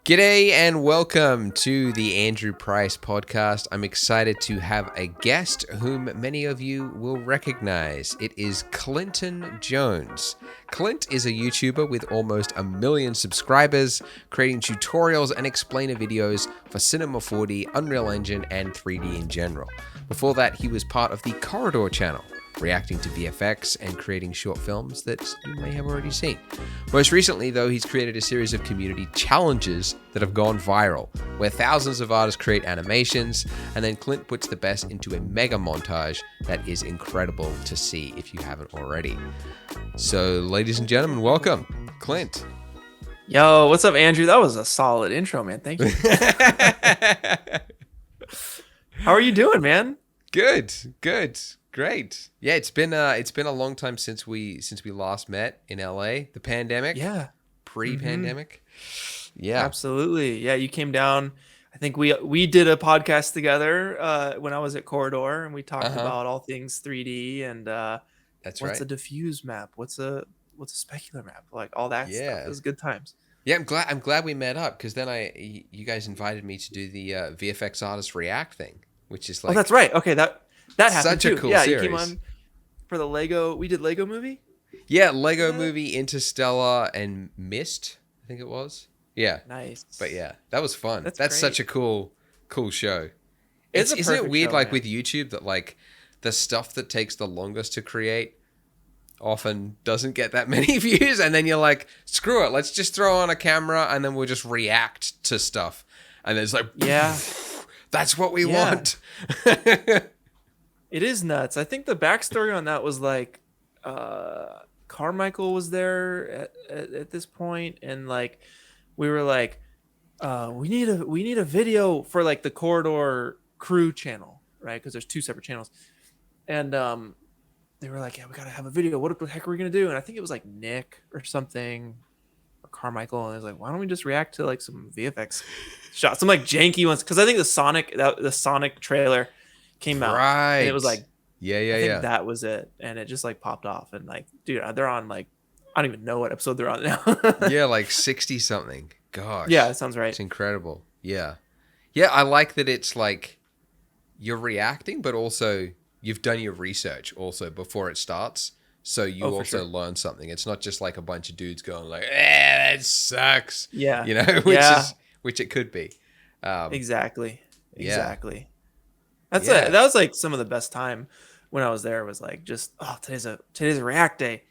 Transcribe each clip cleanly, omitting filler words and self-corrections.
G'day and welcome to the Andrew Price podcast. I'm excited to have a guest whom many of you will recognize. It is Clinton Jones. Clint is a YouTuber with almost 1 million subscribers, creating tutorials and explainer videos for Cinema 4D, Unreal Engine, and 3D in general. Before that, he was part of the Corridor channel, reacting to VFX and creating short films that you may have already seen. Most recently, though, he's created a series of community challenges that have gone viral, where thousands of artists create animations, and then Clint puts the best into a mega montage that is incredible to see if you haven't already. So, ladies and gentlemen, welcome, Clint. Yo, what's up, Andrew? That was a solid intro, man. Thank you. How are you doing, man? Good. Great. Yeah, it's been a long time since we last met in LA. The pandemic. Yeah. Pre-pandemic. Yeah. Absolutely. Yeah, you came down. I think we did a podcast together when I was at Corridor, and we talked about all things 3D and That's what's right. a diffuse map, what's a specular map, like all that stuff. It was good times. Yeah, I'm glad we met up, because then you guys invited me to do the VFX artist react thing, which is like, oh, that's right. Okay, that happened such too. a cool yeah, series. You came on for the Lego. We did Lego movie. Yeah, Lego movie, Interstellar, and Mist, I think it was. Yeah. Nice. But yeah, that was fun. That's great. such a cool show. Isn't it weird, show, like man. with YouTube, that like the stuff that takes the longest to create often doesn't get that many views, and then you're like, screw it, let's just throw on a camera and then we'll just react to stuff, and it's like, yeah, that's what we want. It is nuts. I think the backstory on that was like Carmichael was there at this point, and like we were like, we need a video for like the Corridor crew channel, right? Because there's two separate channels, and they were like, yeah, we gotta have a video. What the heck are we gonna do? And I think it was like Nick or something, or Carmichael, and I was like, why don't we just react to like some VFX shots, some like janky ones? Because I think the Sonic trailer came out, right, and it was like, yeah, that was it, and it just like popped off, and like, dude, they're on like, I don't even know what episode they're on now. yeah, like 60 something. Gosh, yeah, that sounds right. It's incredible. Yeah, I like that it's like you're reacting, but also you've done your research also before it starts, so you also learn something. It's not just like a bunch of dudes going like, that sucks. Yeah, you know, which it could be. Exactly. That was like some of the best time when I was there. Was like, just today's a react day,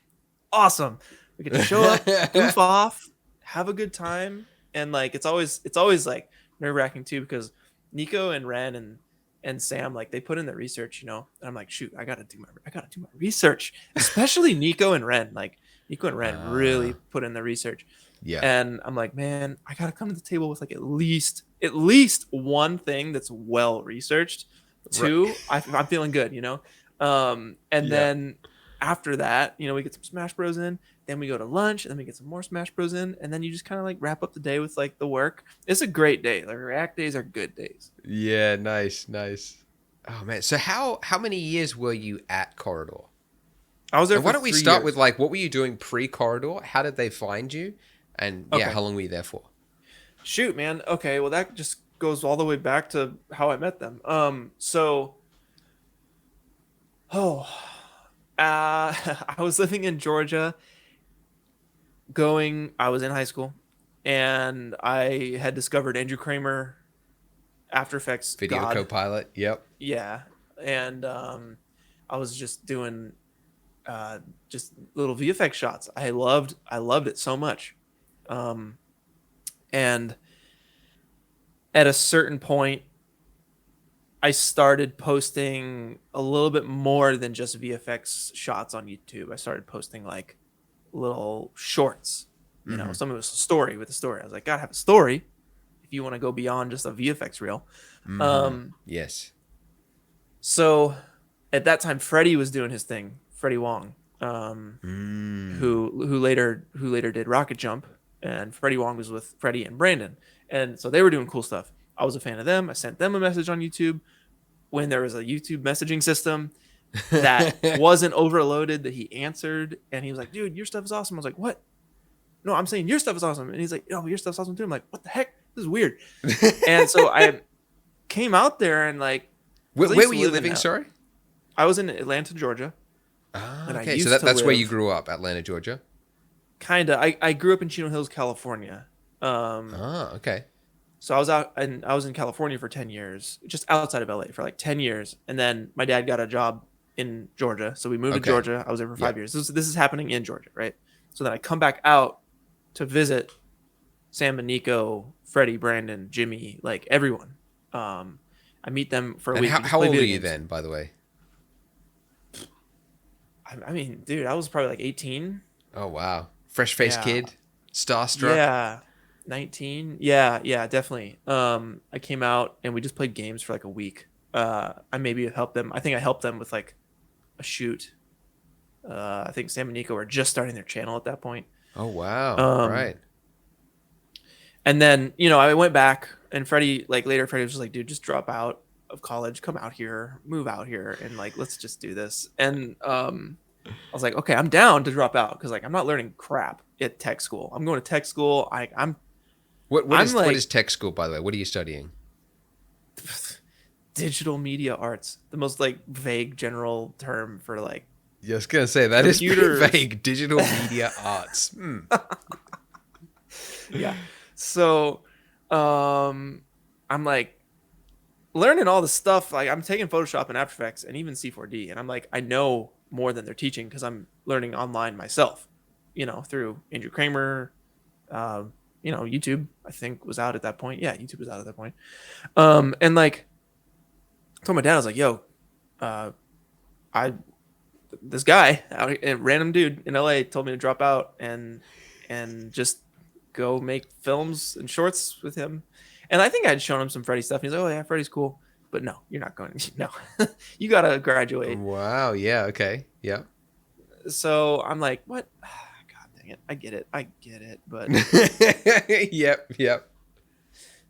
awesome. We get to show up, goof off, have a good time, and like it's always like nerve-wracking too, because Nico and Ren and Sam, like, they put in their research, you know, and I'm like, shoot, I gotta do my research, especially Nico and Ren really put in the research. Yeah. And I'm like, man, I gotta come to the table with like at least one thing that's well researched. Two, I'm feeling good, you know. And then after that, you know, we get some Smash Bros in, then we go to lunch, and then we get some more Smash Bros in, and then you just kind of like wrap up the day with like the work. It's a great day. Like, react days are good days. Yeah, nice. Oh man, so how many years were you at Corridor? I was there. And why don't we start with like, what were you doing pre-Corridor? How did they find you? And how long were you there for? Shoot, man. Okay, well, that just goes all the way back to how I met them. I was living in Georgia. I was in high school, and I had discovered Andrew Kramer, After Effects Video God. Copilot. Yep. Yeah, and I was just doing just little VFX shots. I loved it so much. And at a certain point, I started posting a little bit more than just VFX shots on YouTube. I started posting like little shorts, you know, some of it was a story with a story. I was like, gotta have a story if you want to go beyond just a VFX reel. Yes. So at that time, Freddie was doing his thing, Freddie Wong, who later did Rocket Jump, and Freddie Wong was with Freddie and Brandon, and so they were doing cool stuff. I was a fan of them. I sent them a message on YouTube when there was a YouTube messaging system that wasn't overloaded, that he answered, and he was like, dude, your stuff is awesome. I was like, what? no, I'm saying your stuff is awesome. And he's like, no, your stuff's awesome too. I'm like, what the heck? This is weird. And so I came out there and like, Where were you living? Sorry, I was in Atlanta, Georgia. Ah, okay. So that's where you grew up, Atlanta, Georgia. Kinda. I grew up in Chino Hills, California. Okay. So I was in California for 10 years, just outside of LA for like 10 years. And then my dad got a job in Georgia. So we moved to Georgia. I was there for 5 years. This is happening in Georgia, right? So then I come back out to visit Sam and Nico, Freddie, Brandon, Jimmy, like everyone. I meet them for a week. How old are you then, by the way? I mean, dude, I was probably like 18. Oh, wow. Fresh-faced kid? Starstruck? Yeah. 19. Yeah, definitely. I came out and we just played games for like a week. I maybe helped them. I think I helped them with like a shoot. I think Sam and Nico were just starting their channel at that point. Oh, wow. Right. And then, you know, I went back and Freddie, like later, Freddie was just like, dude, just drop out of college, come out here, move out here. And like, let's just do this. And I was like, okay, I'm down to drop out. Cause like, I'm not learning crap at tech school. I'm going to tech school. What is tech school, by the way? What are you studying? Digital media arts. The most like vague general term for like. Yeah, I was going to say, that is pretty vague. Digital media arts. Yeah. So, I'm like learning all the stuff. Like I'm taking Photoshop and After Effects and even C4D. And I'm like, I know more than they're teaching because I'm learning online myself, you know, through Andrew Kramer, you know, YouTube, I think was out at that point. Yeah, YouTube was out at that point. And like, I told my dad, I was like, yo, this guy, a random dude in LA told me to drop out and just go make films and shorts with him. And I think I'd shown him some Freddie stuff. He's like, oh yeah, Freddie's cool. But no, you're not going to. No, you got to graduate. Wow. Yeah. Okay. Yeah. So I'm like, what? God dang it. I get it. But Yep.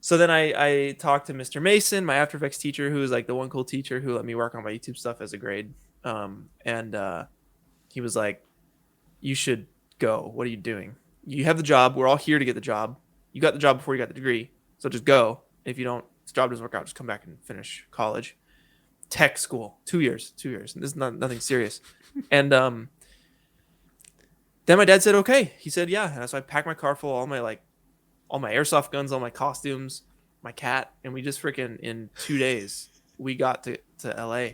So then I talked to Mr. Mason, my After Effects teacher, who was like the one cool teacher who let me work on my YouTube stuff as a grade. And he was like, you should go. What are you doing? You have the job. We're all here to get the job. You got the job before you got the degree. So just go. If you don't, this job doesn't work out, just come back and finish college. Tech school, 2 years. This is nothing serious. And then my dad said, okay. He said, yeah. And so I packed my car full of all my airsoft guns, all my costumes, my cat. And we just freaking, in 2 days, we got to LA.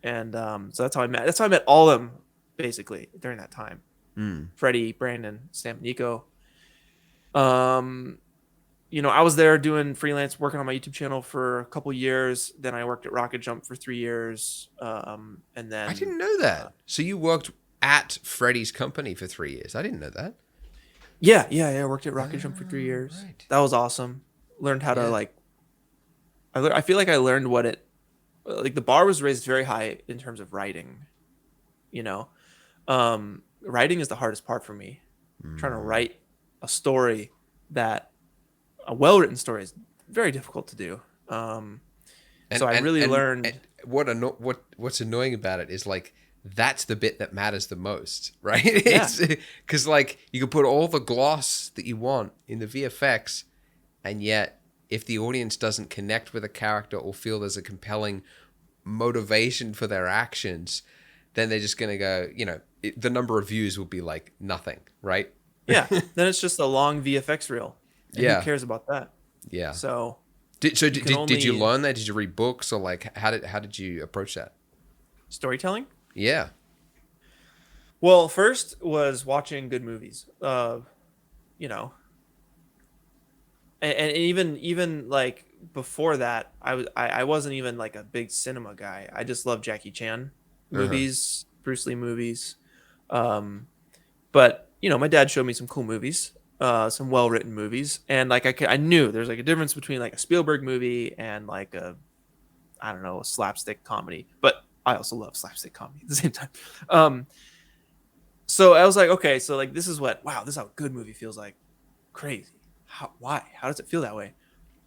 And so that's how I met all of them basically during that time. Freddie, Brandon, Sam, Nico. You know, I was there doing freelance, working on my YouTube channel for a couple years. Then I worked at Rocket Jump for 3 years. And then I didn't know that. So you worked at Freddie's company for 3 years. I didn't know that. Yeah. I worked at Rocket Jump for 3 years. Right. That was awesome. Learned how to like. I feel like I learned what it. Like the bar was raised very high in terms of writing. You know, writing is the hardest part for me. Trying to write a story a well-written story is very difficult to do. So I really learned. What's annoying about it is like that's the bit that matters the most, right? Yeah. Because like you can put all the gloss that you want in the VFX, and yet if the audience doesn't connect with a character or feel there's a compelling motivation for their actions, then they're just going to go, you know, the number of views will be like nothing, right? Yeah. Then it's just a long VFX reel. And who cares about that? Yeah. So did you learn that? Did you read books, or like how did you approach that? Storytelling? Yeah. Well, first was watching good movies. You know. And even like before that, I wasn't even like a big cinema guy. I just loved Jackie Chan movies, Bruce Lee movies. But you know, my dad showed me some cool movies, some well-written movies, and like I knew there's like a difference between like a Spielberg movie and like a slapstick comedy. But I also love slapstick comedy at the same time. So I was like, okay, so like this is how a good movie feels like. Crazy. Why? How does it feel that way?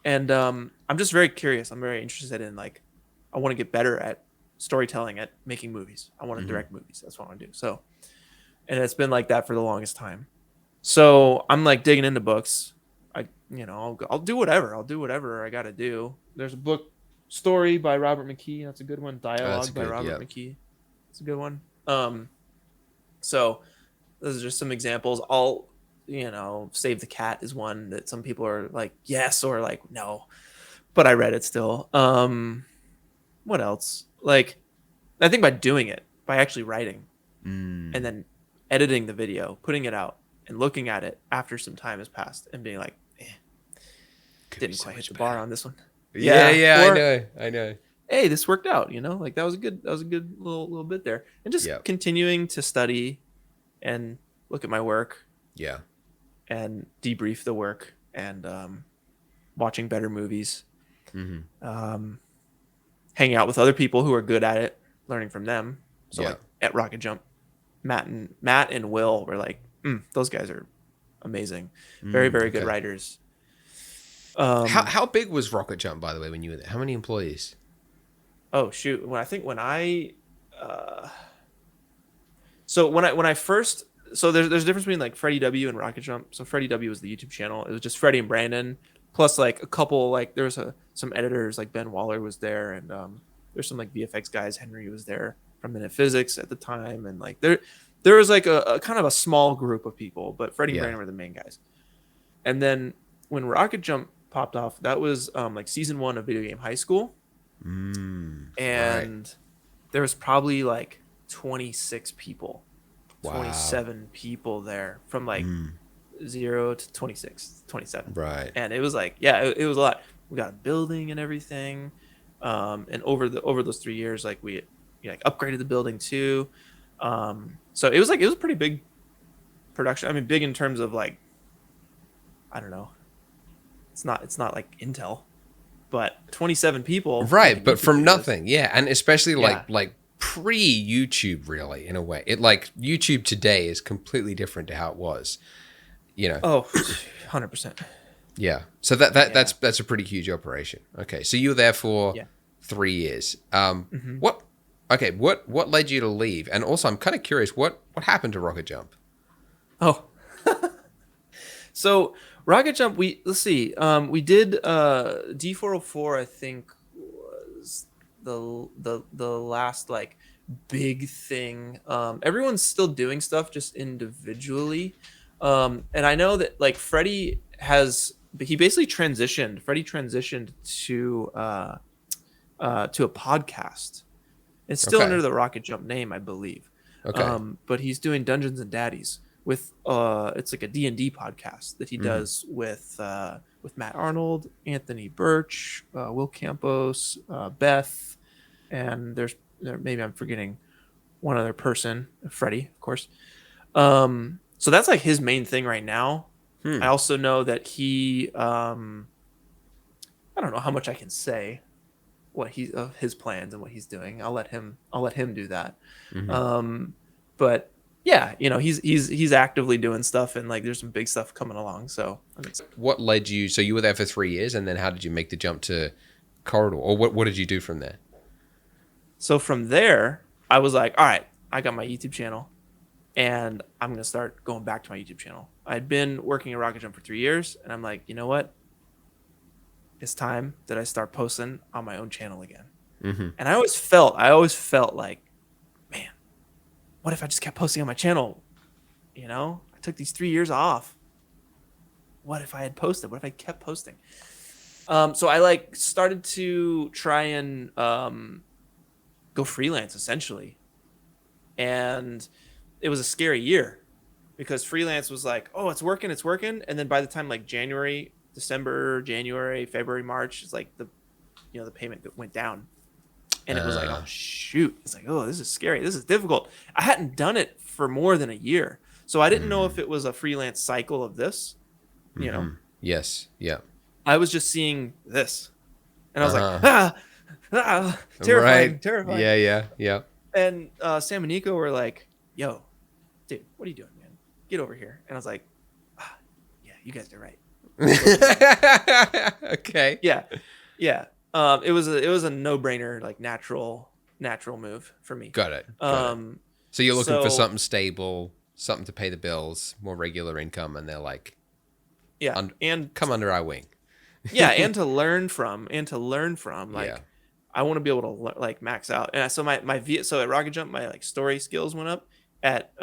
And I'm just very curious. I'm very interested in like, I want to get better at storytelling, at making movies. I want to direct movies. That's what I want to do. So, and it's been like that for the longest time. So I'm like digging into books. I'll do whatever. I'll do whatever I got to do. There's a book, Story by Robert McKee. That's a good one. Oh, that's Dialogue by good. Robert Yeah. McKee. It's a good one. So those are just some examples. I'll, Save the Cat is one that some people are like, yes, or like, no, but I read it still. What else? Like, I think by doing it, by actually writing and then editing the video, putting it out and looking at it after some time has passed and being like, didn't quite hit the bar on this one. Yeah, Or, I know. hey, this worked out, like that was a good little bit there. And just continuing to study and look at my work. Yeah. And debrief the work and watching better movies. Hanging out with other people who are good at it, learning from them. So like at Rocket Jump, Matt and Will were like, those guys are amazing. Very, very good writers. How big was Rocket Jump, by the way, when you were there? How many employees? Oh shoot! So when I first, so there's a difference between like Freddie W and Rocket Jump. So Freddie W was the YouTube channel. It was just Freddie and Brandon, plus like a couple, like there was some editors, like Ben Waller was there, and there's some like VFX guys. Henry was there from Minute Physics at the time, and like there was like a kind of a small group of people, but Freddie and Brandon were the main guys. And then when Rocket Jump popped off, that was like season 1 of Video Game High School. And there was probably like 26 people, 27 people there from like 0 to 26, 27. Right. And it was like, it was a lot. We got a building and everything. And over those 3 years, like we like upgraded the building too. So it was a pretty big production. I mean, big in terms of like, I don't know. It's not like Intel, but 27 people. Right, but from nothing. Yeah, and especially like pre-YouTube, really, in a way. It like YouTube today is completely different to how it was. Oh, 100%. Yeah. So that's a pretty huge operation. Okay. So you were there for 3 years. What led you to leave? And also I'm kind of curious, what happened to Rocket Jump? Oh. So Rocket Jump, let's see. We did D404, I think was the last like big thing. Everyone's still doing stuff just individually. And I know that like Freddie basically transitioned. Freddie transitioned to a podcast. It's still under the Rocket Jump name, I believe. Okay. But he's doing Dungeons and Daddies with it's like a D&D podcast that he does with Matt Arnold, Anthony Birch, Will Campos, Beth, and maybe I'm forgetting one other person, Freddie, of course. So that's like his main thing right now. I also know that he I don't know how much I can say what his plans and what he's doing. I'll let him do that. But yeah, he's actively doing stuff, and like there's some big stuff coming along. So what led you? So you were there for 3 years, and then how did you make the jump to Corridor, or what did you do from there? So from there, I was like, all right, I got my YouTube channel, and I'm gonna start going back to my YouTube channel. I'd been working at Rocket Jump for 3 years, and I'm like, you know what? It's time that I start posting on my own channel again. And I always felt like, man, what if I just kept posting on my channel? I took these 3 years off. What if I had posted? What if I kept posting? So I like started to try and go freelance essentially. And it was a scary year because freelance was like, oh, it's working. And then by the time like December, January, February, March, it's like the payment went down. And it was like, oh, shoot. It's like, oh, this is scary. This is difficult. I hadn't done it for more than a year. So I didn't know if it was a freelance cycle of this, Yes. Yeah. I was just seeing this. And I was like, terrifying. Yeah. And Sam and Nico were like, yo, dude, what are you doing, man? Get over here. And I was like, yeah, you guys are right. Okay. Yeah. It was a no-brainer, like natural move for me. Got it. So you're looking for something stable, something to pay the bills, more regular income, and they're like, Yeah, and come under our wing. yeah, and to learn from, like, Yeah. I want to be able to like max out. And so so at Rocket Jump, my like story skills went up. At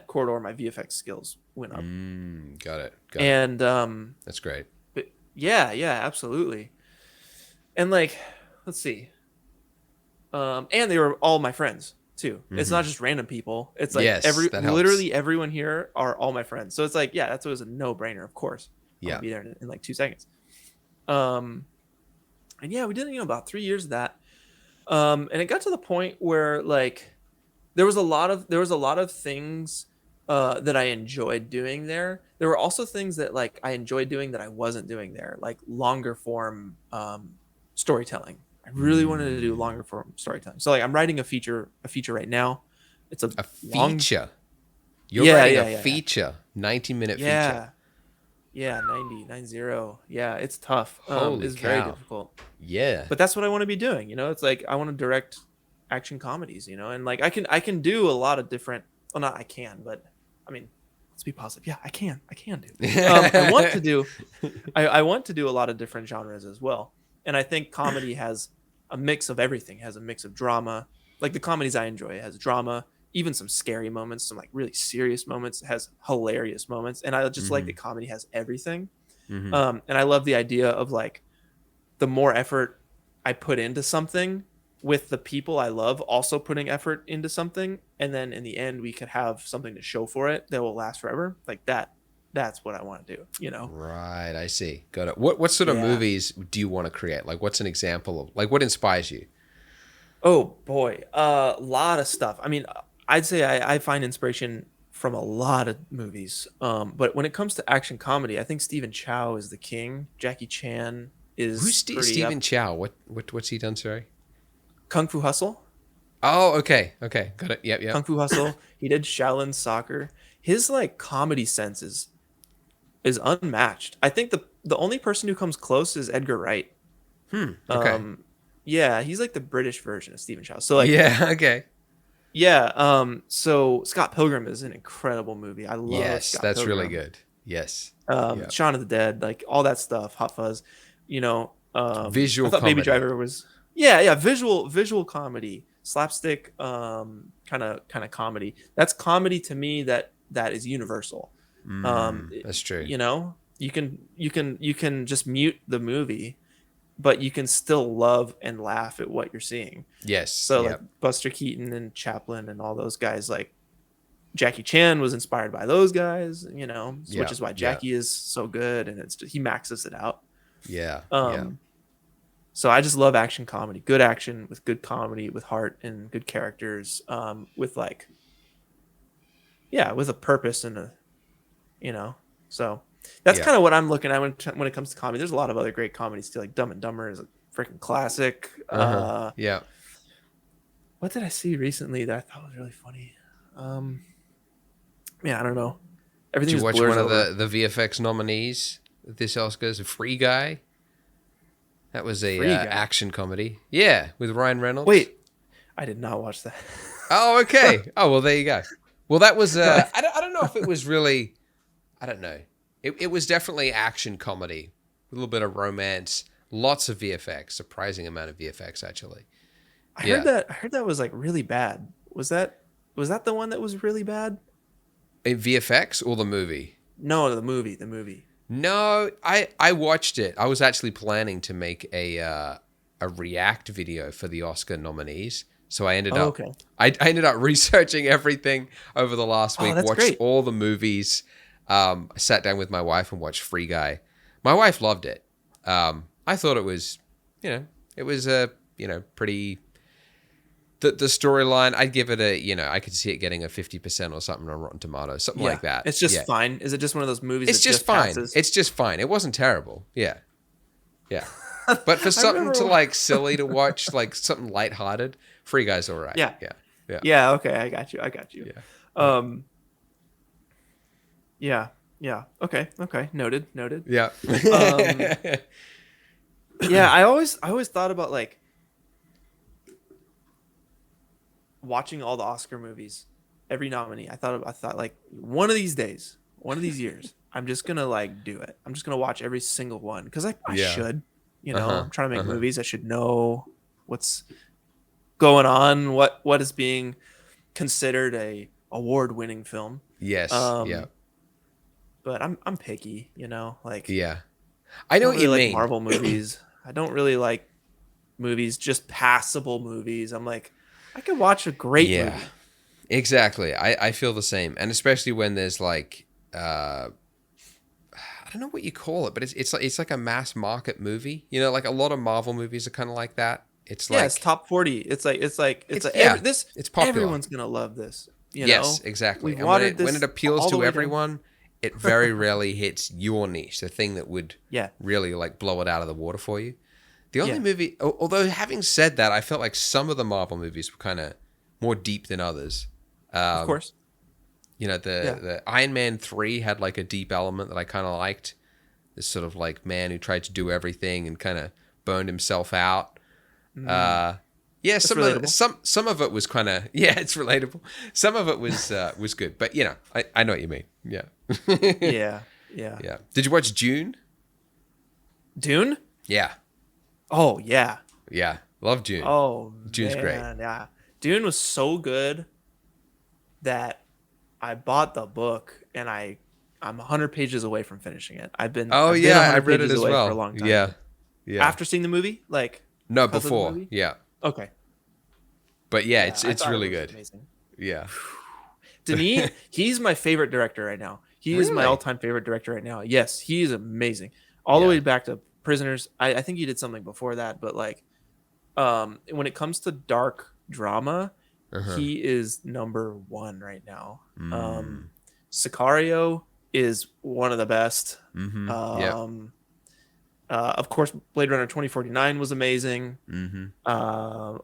Corridor, my VFX skills went up. Got it. And That's great. but yeah, absolutely. And like, let's see. And they were all my friends too. It's not just random people. It's like Yes, that helps. literally everyone here are all my friends. So it's like, yeah, that's always a no-brainer, of course. I'll be there in like 2 seconds. And yeah, we did, about 3 years of that. And it got to the point where like there was a lot of things that I enjoyed doing there. There were also things that like I enjoyed doing that I wasn't doing there, like longer form storytelling. I really wanted to do longer form storytelling. So like I'm writing a feature right now. It's a feature. You're writing a feature, 90-minute feature. Yeah, 90. Yeah, it's tough. Holy it's cow. very difficult. Yeah. But that's what I want to be doing, It's like I want to direct action comedies, and like I can do a lot of different, well, not I can, but I mean, let's be positive. Yeah, I can do. I want to do I want to do a lot of different genres as well. And I think comedy has a mix of everything. It has a mix of drama. Like the comedies I enjoy, it has drama, even some scary moments, some like really serious moments. It has hilarious moments. And I just like that comedy has everything. And I love the idea of like the more effort I put into something with the people I love also putting effort into something. And then in the end, we could have something to show for it that will last forever. Like that. That's what I want to do, Right, I see. Got it. What sort of movies do you want to create? Like, what's an example of, like, what inspires you? Oh boy, a lot of stuff. I mean, I'd say I find inspiration from a lot of movies. But when it comes to action comedy, I think Stephen Chow is the king. Jackie Chan is Who's Stephen Chow? What's he done? Sorry. Kung Fu Hustle. Oh, okay, got it. Yep. Kung Fu Hustle. He did Shaolin Soccer. His like comedy sense is unmatched. I think the only person who comes close is Edgar Wright. Okay. Yeah, he's like the British version of Stephen Chow. So like, yeah, okay. Yeah. So Scott Pilgrim is an incredible movie. I love Scott that's Pilgrim. really good. Yes. Shaun of the Dead, like all that stuff, Hot Fuzz, Visual I thought comedy. Baby Driver was visual comedy, slapstick, kind of comedy. That's comedy to me that is universal. That's true. You can just mute the movie, but you can still love and laugh at what you're seeing. Yes. So like Buster Keaton and Chaplin and all those guys, like Jackie Chan was inspired by those guys, which is why Jackie is so good, and he maxes it out. Yeah. So I just love action comedy, good action with good comedy, with heart and good characters, with like, with a purpose and so that's kind of what I'm looking at when it comes to comedy. There's a lot of other great comedies too, like Dumb and Dumber is a freaking classic. What did I see recently that I thought was really funny? I don't know. Did you watch one of the VFX nominees this Oscars? Free Guy. That was a action comedy. Yeah, with Ryan Reynolds. Wait, I did not watch that. Oh, okay. Oh, well, there you go. Well, that was I don't know if it was really. I don't know. It was definitely action comedy, a little bit of romance, lots of VFX, surprising amount of VFX actually. I heard that was like really bad. Was that the one that was really bad? In VFX or the movie? No, the movie. No, I watched it. I was actually planning to make a react video for the Oscar nominees. So I ended up I ended up researching everything over the last week, watched great. All the movies. I sat down with my wife and watched Free Guy. My wife loved it. I thought it was, it was a, pretty. The storyline, I'd give it I could see it getting a 50% or something on Rotten Tomatoes, something like that. It's just fine. Is it just one of those movies? It's just fine. Passes? It's just fine. It wasn't terrible. Yeah. But for something to like silly to watch, like something lighthearted, Free Guy's all right. Yeah. Okay, I got you. Yeah. Yeah. Okay. Noted. Yeah. I always thought about like watching all the Oscar movies every nominee. I thought like one of these days, one of these years, I'm just gonna like do it. I'm just gonna watch every single one because I Yeah. should. You know, Uh-huh. I'm trying to make Uh-huh. movies. I should know what's going on, what is being considered a award-winning film. Yes. Yeah. Um, but I'm picky, you know, like Yeah. I I know don't what really you like mean. Marvel movies. I don't really like movies, just passable movies. I'm like, I could watch a great Yeah. movie. Exactly. I feel the same. And especially when there's like I don't know what you call it, but it's like a mass market movie. You know, like a lot of Marvel movies are kind of like that. It's Yeah, it's like top 40. It's it's like yeah, this it's popular. everyone's gonna love this, you Yes, know? exactly. We've And when watered it this appeals all the to way down. everyone, it very rarely hits your niche, the thing that would Yeah. really like blow it out of the water for you. The only Yeah. movie, although having said that, I felt like some of the Marvel movies were kind of more deep than others. Of Um, course. you know, Yeah. the Iron Man 3 had like a deep element that I kind of liked. This sort of like man who tried to do everything and kind of burned himself out. Mm, Uh, yeah, that's relatable. some of it was kind of yeah, it's relatable. Some of it was good, but you know, I know what you mean. Yeah, Yeah. Yeah. yeah. Did you watch Dune? Dune? Yeah, Oh, yeah. yeah. Love Dune. Oh, Dune's great. man. Yeah. Dune was so good that I bought the book and I'm 100 pages away from finishing it. Oh I've been yeah, I 100 read it pages as away for a well. long time. Yeah, yeah. After seeing the movie, like No, because of the before. movie? Yeah, Okay. but yeah, Yeah, I it's thought it really was good. amazing. Yeah. Denis, he's my favorite director right now. He is my Really? all-time favorite director right now. Yes, he is amazing. All the Yeah. way back to Prisoners. I think he did something before that, but like when it comes to dark drama, Uh huh. he is number one right now. Mm. Sicario is one of the best. Mm-hmm. Yep. Um, of course, Blade Runner 2049 was amazing. Mm-hmm. Uh,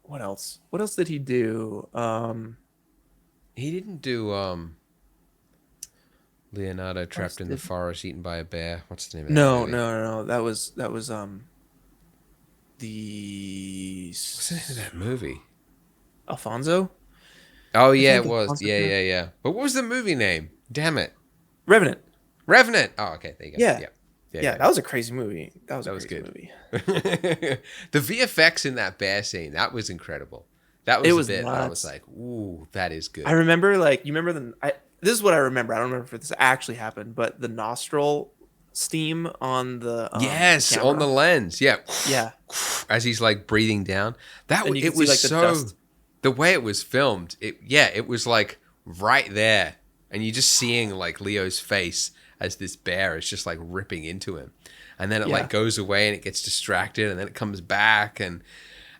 what else? What else did he do? He didn't do Leonardo What else trapped in the did forest eaten by a bear. What's the name of that No, movie? no, no, no. That was the What's the name of that movie? Alfonso. Oh I yeah, think it was. Alfonso Yeah, Cuarón. yeah, yeah. But what was the movie name? Damn it. Revenant. Revenant. Oh, okay. There you go. Yeah, Yeah. Yeah, yeah. yeah. That was a crazy movie. That was a That was crazy good. movie. The VFX in that bear scene, that was incredible. That It was a was bit I was nuts. like, ooh, that is I good. remember, like, you remember this is what I remember. I don't remember if this actually happened, but the nostril steam on the Yes, on the camera. lens. Yeah. Yeah, As he's like breathing down. and you It can see was like the so dust. the way it was filmed. It was like right there. And you're just seeing like Leo's face as this bear is just like ripping into him. And then it Yeah, like goes away and it gets distracted and then it comes back and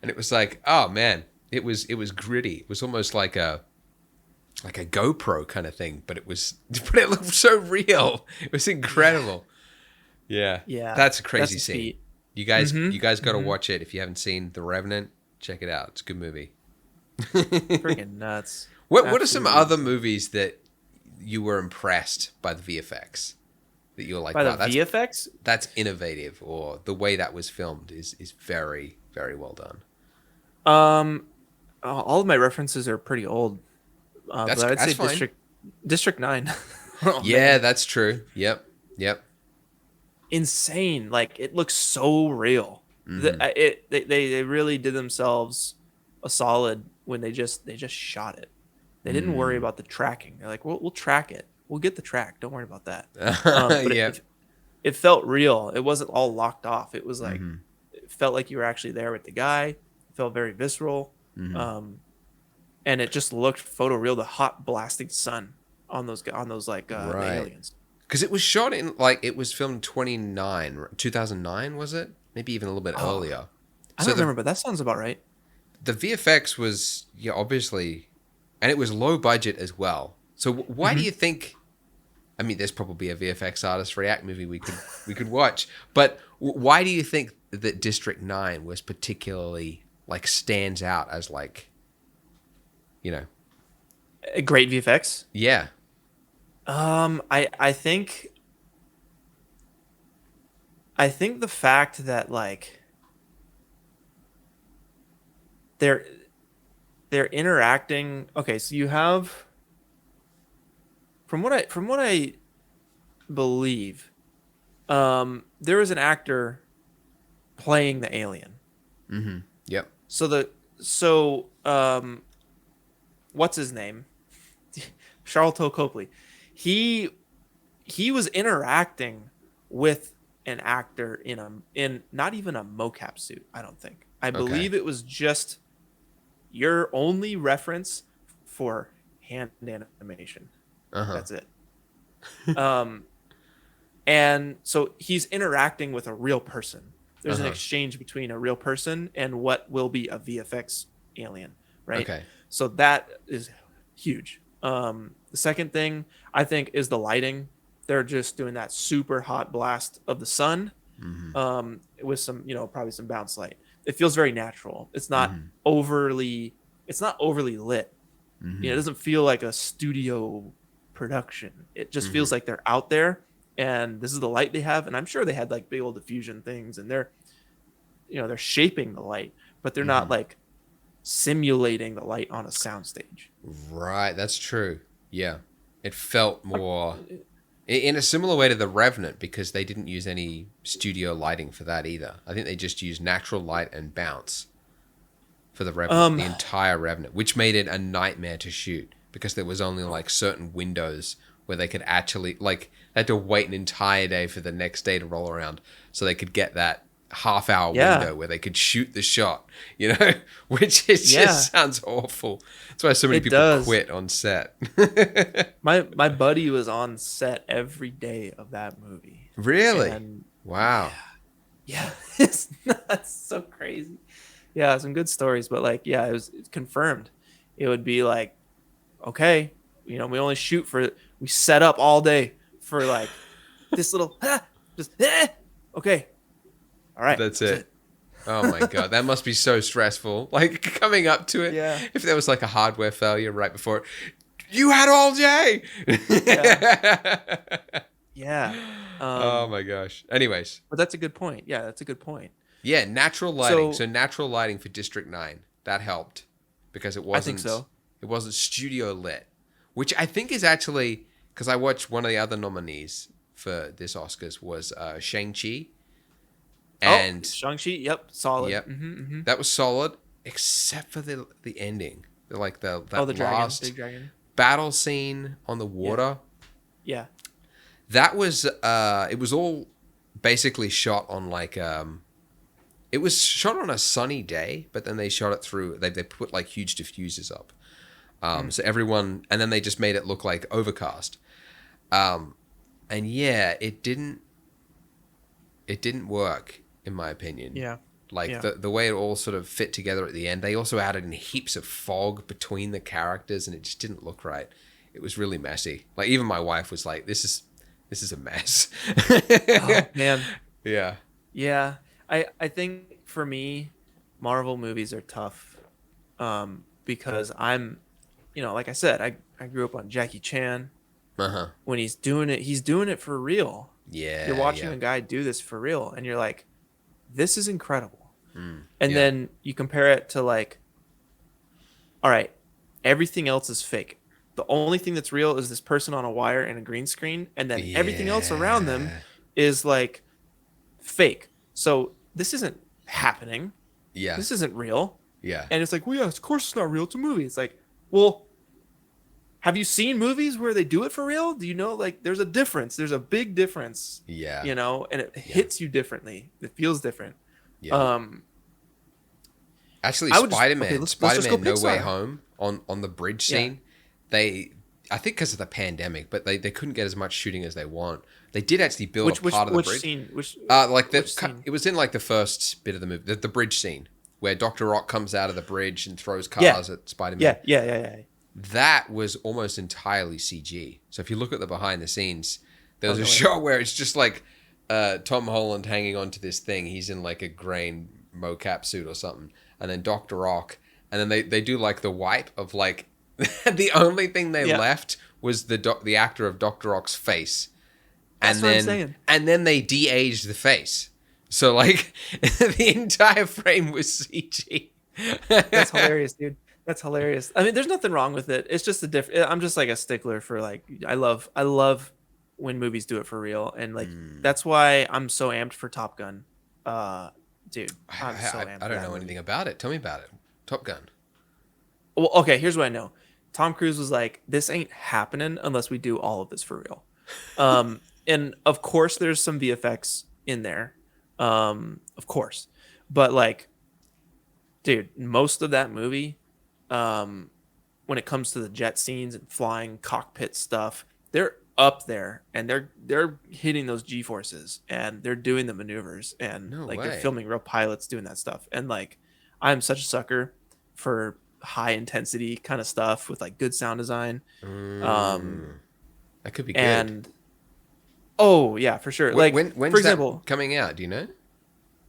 it was like, oh man, it was gritty. It was almost like a GoPro kind of thing, but but it looked so real. It was yeah, incredible. Yeah. yeah. That's a That's crazy a scene. feat. You guys got to Mm-hmm. watch it if you haven't seen The Revenant. Check it out. It's a good movie. Freaking nuts. What are some Absolutely other insane. movies that you were impressed by the VFX that you're like, By the wow, VFX, that's innovative, or the way that was filmed is very very well done. um, all of my references are pretty old, but I'd say That's fine. District 9. Oh Yeah, man, that's true. Yep. Yep. insane! Like it looks so real. Hmm. They really did themselves a solid when they just shot it. They didn't worry Mm. about the tracking. They're like, we'll track it. We'll get the track. Don't worry about that. But Yep. it felt real. It wasn't all locked off. It was like Hmm. it felt like you were actually there with the guy. It felt very visceral. Hmm. Um, and it just looked photoreal. The hot blasting sun on those like the Right. aliens. Because it was shot in it was filmed 2009, was it? Maybe even a little bit Oh, earlier. I So don't remember, but that sounds about right. the VFX was yeah obviously, and it was low budget as well. So why do Hmm. you think? I mean, there's probably a VFX artist react movie we could watch, but why do you think that District 9 was particularly like stands out as like, you know, A great VFX. yeah. I think the fact that like there they're interacting. Okay, so you have from what I believe, there was an actor playing the alien. Mm-hmm. Yep. So what's his name? Charlton Copley. He was interacting with an actor in not even a mocap suit, I don't think. I believe it was just your only reference for hand animation. Uh-huh. That's it. And so he's interacting with a real person. There's an exchange between a real person and what will be a VFX alien, right? Okay. So that is huge. The second thing I think is the lighting. They're just doing that super hot blast of the sun, with some, probably some bounce light. It feels very natural. It's not overly lit. It doesn't feel like a studio production. It just feels like they're out there, and this is the light they have. And I'm sure they had like big old diffusion things, and they're shaping the light, but they're not like simulating the light on a soundstage. Right, that's true. Yeah, it felt more in a similar way to The Revenant, because they didn't use any studio lighting for that either. I think they just used natural light and bounce for The Revenant, the entire Revenant, which made it a nightmare to shoot because there was only like certain windows where they could actually they had to wait an entire day for the next day to roll around so they could get that half-hour window where they could shoot the shot, which just sounds awful. That's why so many people quit on set. My buddy was on set every day of that movie. Really? And wow. Yeah. It's so crazy. Yeah, some good stories, but it's confirmed. It would be like, okay, we only we set up all day for like this little okay. All right. That's it. Oh my God. That must be so stressful. Like coming up to it. Yeah. If there was like a hardware failure right before it, you had all day. Yeah. Oh my gosh. Anyways. But that's a good point. Yeah, that's a good point. Yeah, natural lighting. So natural lighting for District 9. That helped because it wasn't, I think so. It wasn't studio lit, which I think is actually, because I watched one of the other nominees for this Oscars was Shang Chi. And Shang Chi, yep, solid. Yep, that was solid, except for the ending, the last big dragon battle scene on the water. Yeah. That was it was all basically shot on it was shot on a sunny day, but then they shot it through. They put like huge diffusers up, so everyone, and then they just made it look like overcast. And yeah, it didn't work. In my opinion. Yeah. The way it all sort of fit together at the end. They also added in heaps of fog between the characters, and it just didn't look right. It was really messy. Like even my wife was like, this is a mess. Oh, man. Yeah. Yeah. I think for me, Marvel movies are tough. Because I'm, like I said, I grew up on Jackie Chan. When he's doing it for real. Yeah. You're watching a guy do this for real, and you're like, this is incredible. And then you compare it to all right, everything else is fake. The only thing that's real is this person on a wire and a green screen, and then everything else around them is like fake. So this isn't happening. Yeah. This isn't real. Yeah. And it's like, well, yeah, of course it's not real. It's a movie. It's like, well, have you seen movies where they do it for real? Do you know, there's a difference. There's a big difference. Yeah. And it hits you differently. It feels different. Yeah. Actually, Spider-Man No Way Home on the bridge scene, I think because of the pandemic, but they couldn't get as much shooting as they want. They did actually build a part of the bridge. Scene? Which scene? It was in the first bit of the movie, the bridge scene, where Dr. Rock comes out of the bridge and throws cars at Spider-Man. Yeah. That was almost entirely CG. So if you look at the behind the scenes, there's a shot where it's just Tom Holland hanging onto this thing. He's in a grain mocap suit or something. And then Dr. Rock. And then they do the wipe of the only thing they left was the actor of Dr. Rock's face. That's what I'm saying. And then they de-aged the face. So the entire frame was CG. That's hilarious, dude. That's hilarious. I mean, there's nothing wrong with it. It's just a different. I'm just like a stickler for like I love when movies do it for real, and like that's why I'm so amped for Top Gun. Dude, I'm so amped. I don't know anything about it. Tell me about it. Top Gun. Well, okay, here's what I know. Tom Cruise was like, "This ain't happening unless we do all of this for real." And of course, there's some VFX in there, of course, but like, dude, most of that movie, when it comes to the jet scenes and flying cockpit stuff, they're up there and they're hitting those G forces and they're doing the maneuvers and No like way. they're filming real pilots doing that stuff. And like, I'm such a sucker for high intensity kind of stuff with like good sound design. That could be good. And oh yeah, for sure. Like when's for example, that coming out? Do you know?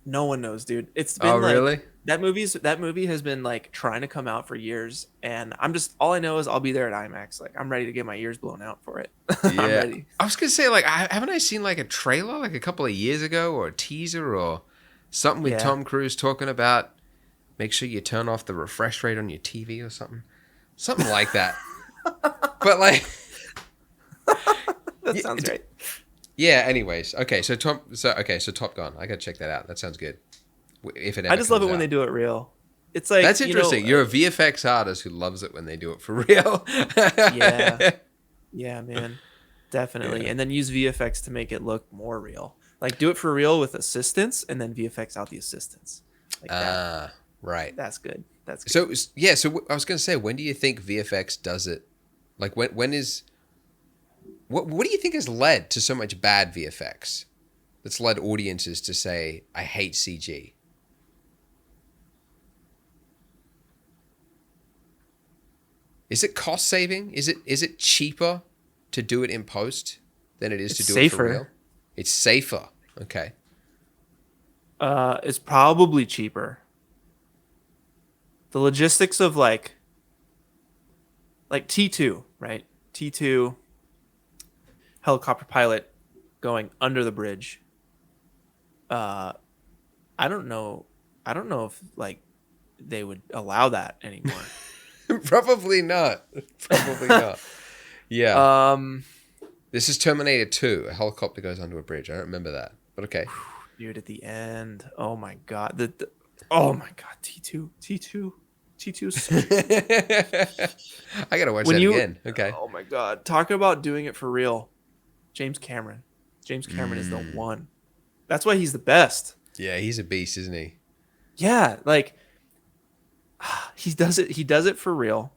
no one knows, dude. It's been like Really? that movie has been like trying to come out for years, and I'm just all I know is I'll be there at IMAX. Like I'm ready to get my ears blown out for it. I'm ready. I was gonna say like haven't I seen like a trailer like a couple of years ago or a teaser or something with Tom Cruise talking about make sure you turn off the refresh rate on your TV or something like that. But like that sounds right. Yeah. Anyways, so Top Gun. I gotta check that out. That sounds good. If it ever I just love it comes when out. they do it real. It's like That's interesting. You're a VFX artist who loves it when they do it for real. Yeah, man, definitely. Yeah. And then use VFX to make it look more real. Like do it for real with assistance, and then VFX out the assistance. Like that. Right. That's good. That's good. So I was gonna say, when do you think VFX does it? Like when is what do you think has led to so much bad VFX that's led audiences to say, I hate CG? Is it cost saving? Is it cheaper to do it in post than it is to do it for real? It's safer. Okay. It's probably cheaper. The logistics of like T2, right? T2 helicopter pilot going under the bridge. I don't know if like they would allow that anymore. Probably not. Yeah. This is Terminator 2. A helicopter goes under a bridge. I don't remember that, but okay. Dude, at the end, oh my god, oh my god, T2. I gotta watch that again. Okay. Oh my god, talking about doing it for real. James Cameron is the one. That's why he's the best. Yeah, he's a beast, isn't he? Yeah, like he does it for real.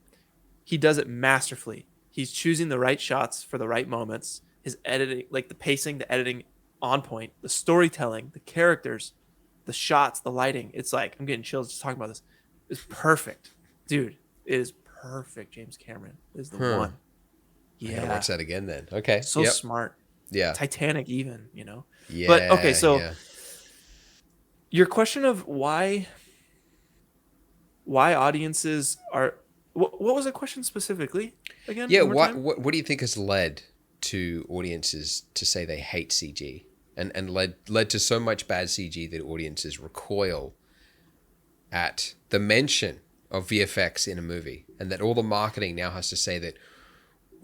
He does it masterfully. He's choosing the right shots for the right moments. His editing, like the pacing, the editing on point, the storytelling, the characters, the shots, the lighting. It's like I'm getting chills just talking about this. It's perfect. Dude, it is perfect. James Cameron is the one. Yeah. I gotta watch that again then. Okay. So smart. Yeah. Titanic even, Yeah. But okay, so your question of why audiences are what was the question specifically again? Yeah, what do you think has led to audiences to say they hate CG and led to so much bad CG that audiences recoil at the mention of VFX in a movie, and that all the marketing now has to say that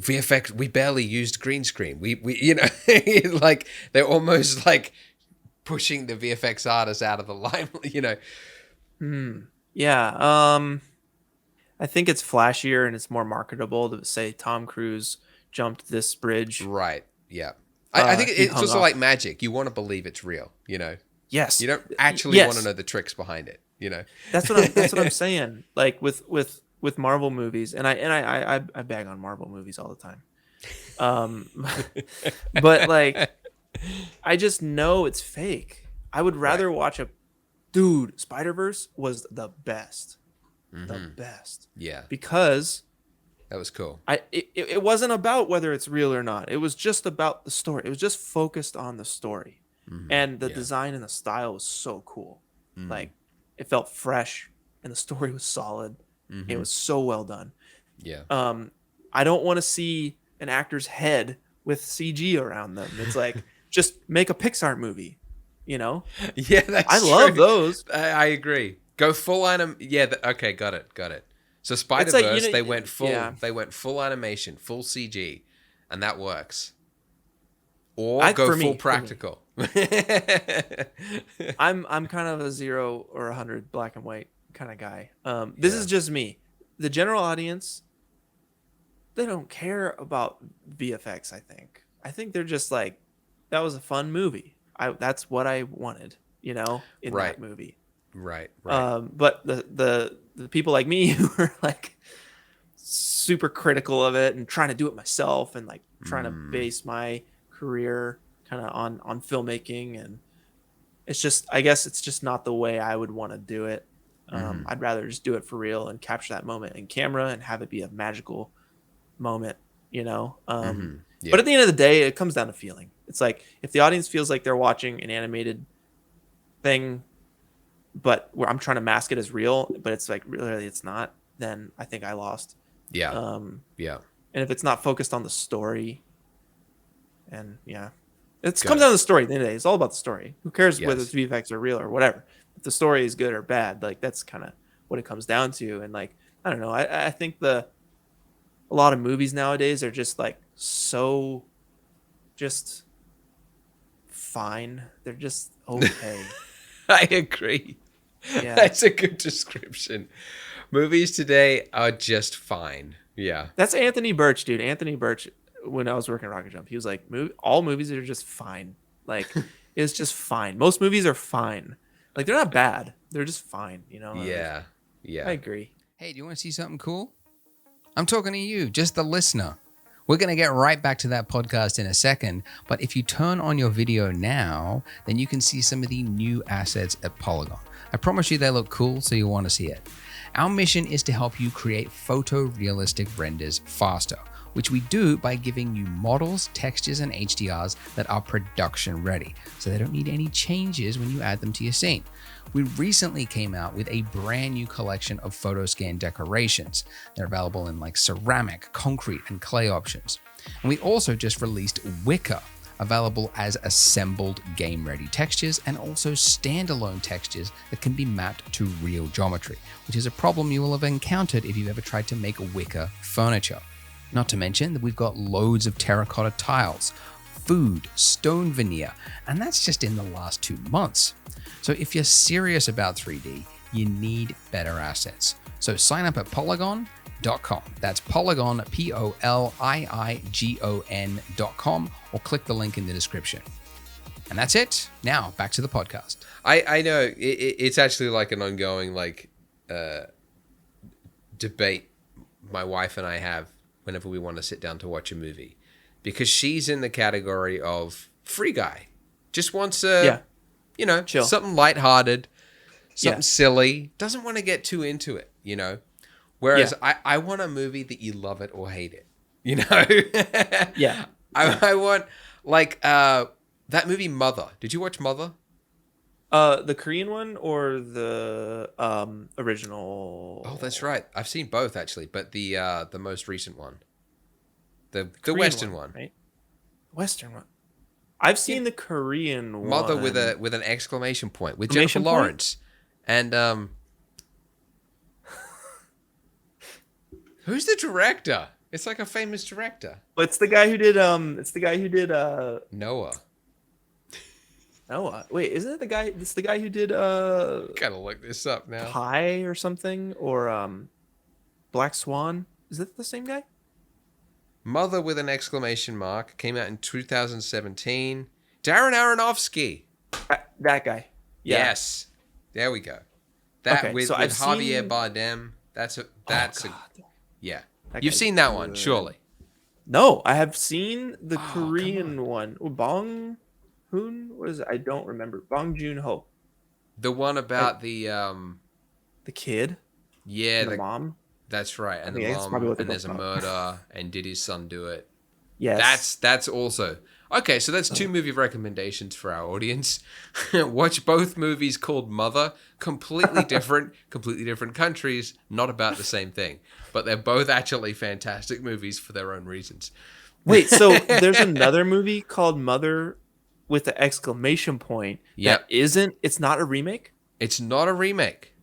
VFX, we barely used green screen. We like they're almost like pushing the VFX artists out of the limelight, Yeah. I think it's flashier and it's more marketable to say Tom Cruise jumped this bridge. Right. Yeah. I think it's also like magic. You want to believe it's real, Yes. You don't actually want to know the tricks behind it, That's what I'm saying. Like with Marvel movies, and I bag on Marvel movies all the time. But like I just know it's fake. I would rather watch Spider-Verse was the best. The best. Yeah. Because that was cool. It wasn't about whether it's real or not. It was just about the story. It was just focused on the story. And the design and the style was so cool. Like it felt fresh and the story was solid. It was so well done. Yeah. I don't want to see an actor's head with CG around them. It's like just make a Pixar movie, Yeah, that's I love those. I agree. Go full anim. Yeah. Okay. Got it. So It's Spider-Verse, like, they went full, yeah. they went full animation, full CG, and that works. Or go For full me, practical. I'm kind of a 0 or 100 black and white kind of guy. This Yeah. is just me. The general audience, they don't care about VFX. I think they're just like, that was a fun movie. That's what I wanted, in Right. that movie. Right. Right. But the people like me who are like super critical of it and trying to do it myself and like trying to base my career kind of on filmmaking, and it's just, I guess it's just not the way I would want to do it. I'd rather just do it for real and capture that moment in camera and have it be a magical moment, Yeah. But at the end of the day, it comes down to feeling. It's like, if the audience feels like they're watching an animated thing, but where I'm trying to mask it as real, but it's like really it's not, then I think I lost. Yeah. Yeah. And if it's not focused on the story, and yeah, it Got comes it. down to the story. At the end of the day, it's all about the story. Who cares whether Yes. it's VFX or real or whatever? If the story is good or bad, like that's kind of what it comes down to. And like, I don't know. I think a lot of movies nowadays are just like so just fine. They're just okay. I agree. Yeah. That's a good description. Movies today are just fine. Yeah. That's Anthony Birch, dude. Anthony Birch, when I was working at Rocket Jump, he was like, all movies are just fine. Like, it's just fine. Most movies are fine. Like, they're not bad. They're just fine, Yeah. Yeah. I agree. Hey, do you want to see something cool? I'm talking to you, just the listener. We're going to get right back to that podcast in a second, but if you turn on your video now, then you can see some of the new assets at Poliigon. I promise you they look cool, so you'll want to see it. Our mission is to help you create photorealistic renders faster, which we do by giving you models, textures, and HDRs that are production ready, so they don't need any changes when you add them to your scene. We recently came out with a brand new collection of PhotoScan decorations. They're available in like ceramic, concrete, and clay options. And we also just released Wicker, available as assembled game-ready textures and also standalone textures that can be mapped to real geometry, which is a problem you will have encountered if you've ever tried to make wicker furniture. Not to mention that we've got loads of terracotta tiles, food, stone veneer, and that's just in the last 2 months. So if you're serious about 3D, you need better assets. So sign up at Poliigon.com. That's Poliigon, Poliigon.com, or click the link in the description. And that's it. Now, back to the podcast. I know it's actually like an ongoing debate my wife and I have whenever we want to sit down to watch a movie, because she's in the category of free guy, just wants chill, something lighthearted, something silly, doesn't want to get too into it, Whereas I want a movie that you love it or hate it, Yeah. I want that movie Mother. Did you watch Mother? The Korean one or the original? Oh, that's right. I've seen both actually, but the most recent one, the Korean Western one, right? Western one. I've seen the Korean one. Mother with an exclamation point with Exclamation Jennifer point? Lawrence and who's the director? It's like a famous director. It's the guy who did Noah. Noah. Wait, isn't it the guy? It's the guy who did Gotta look this up now. Pi or something, or Black Swan. Is that the same guy? Mother with an exclamation mark came out in 2017. Darren Aronofsky. That guy. Yeah. Yes. There we go. That Okay, with so I've Javier seen- Bardem. That's God. yeah. That You've guy's seen that one, good. surely. No, I have seen the come Korean one. Oh, Bong Hoon? What is it? I don't remember. Bong Joon Ho. The one about the The kid. yeah, And the mom. that's right. And the think that's mom, probably what and they're there's a both murder, and did his son do it? Yes. That's also okay. So that's 2 movie recommendations for our audience. Watch both movies called Mother. Completely different countries, not about the same thing, but they're both actually fantastic movies for their own reasons. Wait, so there's another movie called Mother with the exclamation point. Yep. It's not a remake? It's not a remake.